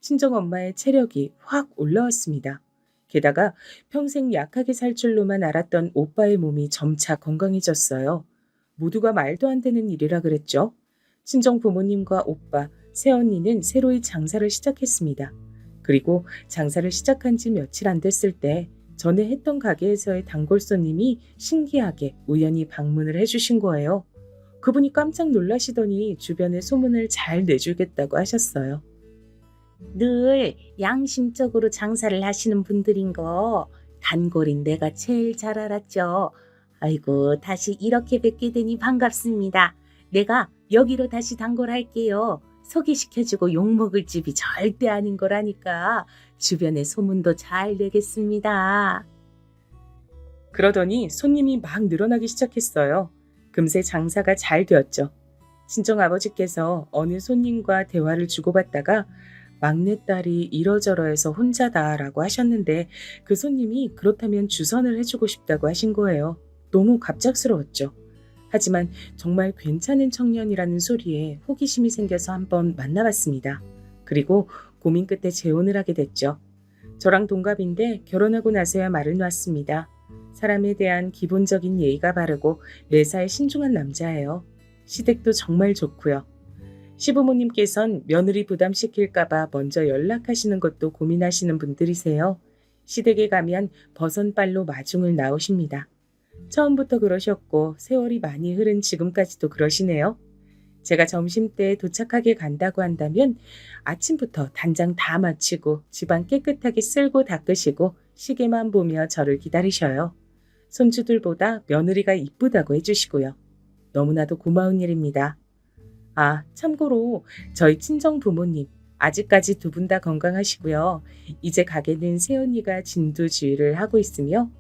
친정엄마의 체력이 확 올라왔습니다. 게다가 평생 약하게 살 줄로만 알았던 오빠의 몸이 점차 건강해졌어요. 모두가 말도 안 되는 일이라 그랬죠. 친정 부모님과 오빠, 새언니는 새로이 장사를 시작했습니다. 그리고 장사를 시작한 지 며칠 안 됐을 때 전에 했던 가게에서의 단골 손님이 신기하게 우연히 방문을 해주신 거예요. 그분이 깜짝 놀라시더니 주변에 소문을 잘 내주겠다고 하셨어요. 늘 양심적으로 장사를 하시는 분들인 거 단골인 내가 제일 잘 알았죠. 아이고, 다시 이렇게 뵙게 되니 반갑습니다. 내가 여기로 다시 단골할게요. 소개시켜주고 욕먹을 집이 절대 아닌 거라니까 주변에 소문도 잘 내겠습니다. 그러더니 손님이 막 늘어나기 시작했어요. 금세 장사가 잘 되었죠. 친정아버지께서 어느 손님과 대화를 주고받다가 막내딸이 이러저러해서 혼자다라고 하셨는데 그 손님이 그렇다면 주선을 해주고 싶다고 하신 거예요. 너무 갑작스러웠죠. 하지만 정말 괜찮은 청년이라는 소리에 호기심이 생겨서 한번 만나봤습니다. 그리고 고민 끝에 재혼을 하게 됐죠. 저랑 동갑인데 결혼하고 나서야 말을 놨습니다. 사람에 대한 기본적인 예의가 바르고 매사에 신중한 남자예요. 시댁도 정말 좋고요. 시부모님께선 며느리 부담시킬까봐 먼저 연락하시는 것도 고민하시는 분들이세요. 시댁에 가면 버선발로 마중을 나오십니다. 처음부터 그러셨고 세월이 많이 흐른 지금까지도 그러시네요. 제가 점심때 도착하게 간다고 한다면 아침부터 단장 다 마치고 집안 깨끗하게 쓸고 닦으시고 시계만 보며 저를 기다리셔요. 손주들보다 며느리가 이쁘다고 해주시고요. 너무나도 고마운 일입니다. 아, 참고로 저희 친정 부모님 아직까지 두 분 다 건강하시고요. 이제 가게는 새언니가 진두지휘를 하고 있으며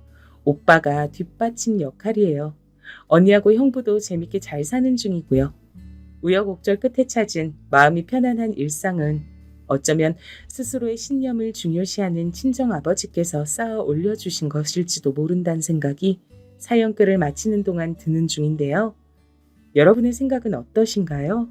오빠가 뒷받침 역할이에요. 언니하고 형부도 재밌게 잘 사는 중이고요. 우여곡절 끝에 찾은 마음이 편안한 일상은 어쩌면 스스로의 신념을 중요시하는 친정아버지께서 쌓아 올려주신 것일지도 모른다는 생각이 사연글을 마치는 동안 드는 중인데요. 여러분의 생각은 어떠신가요?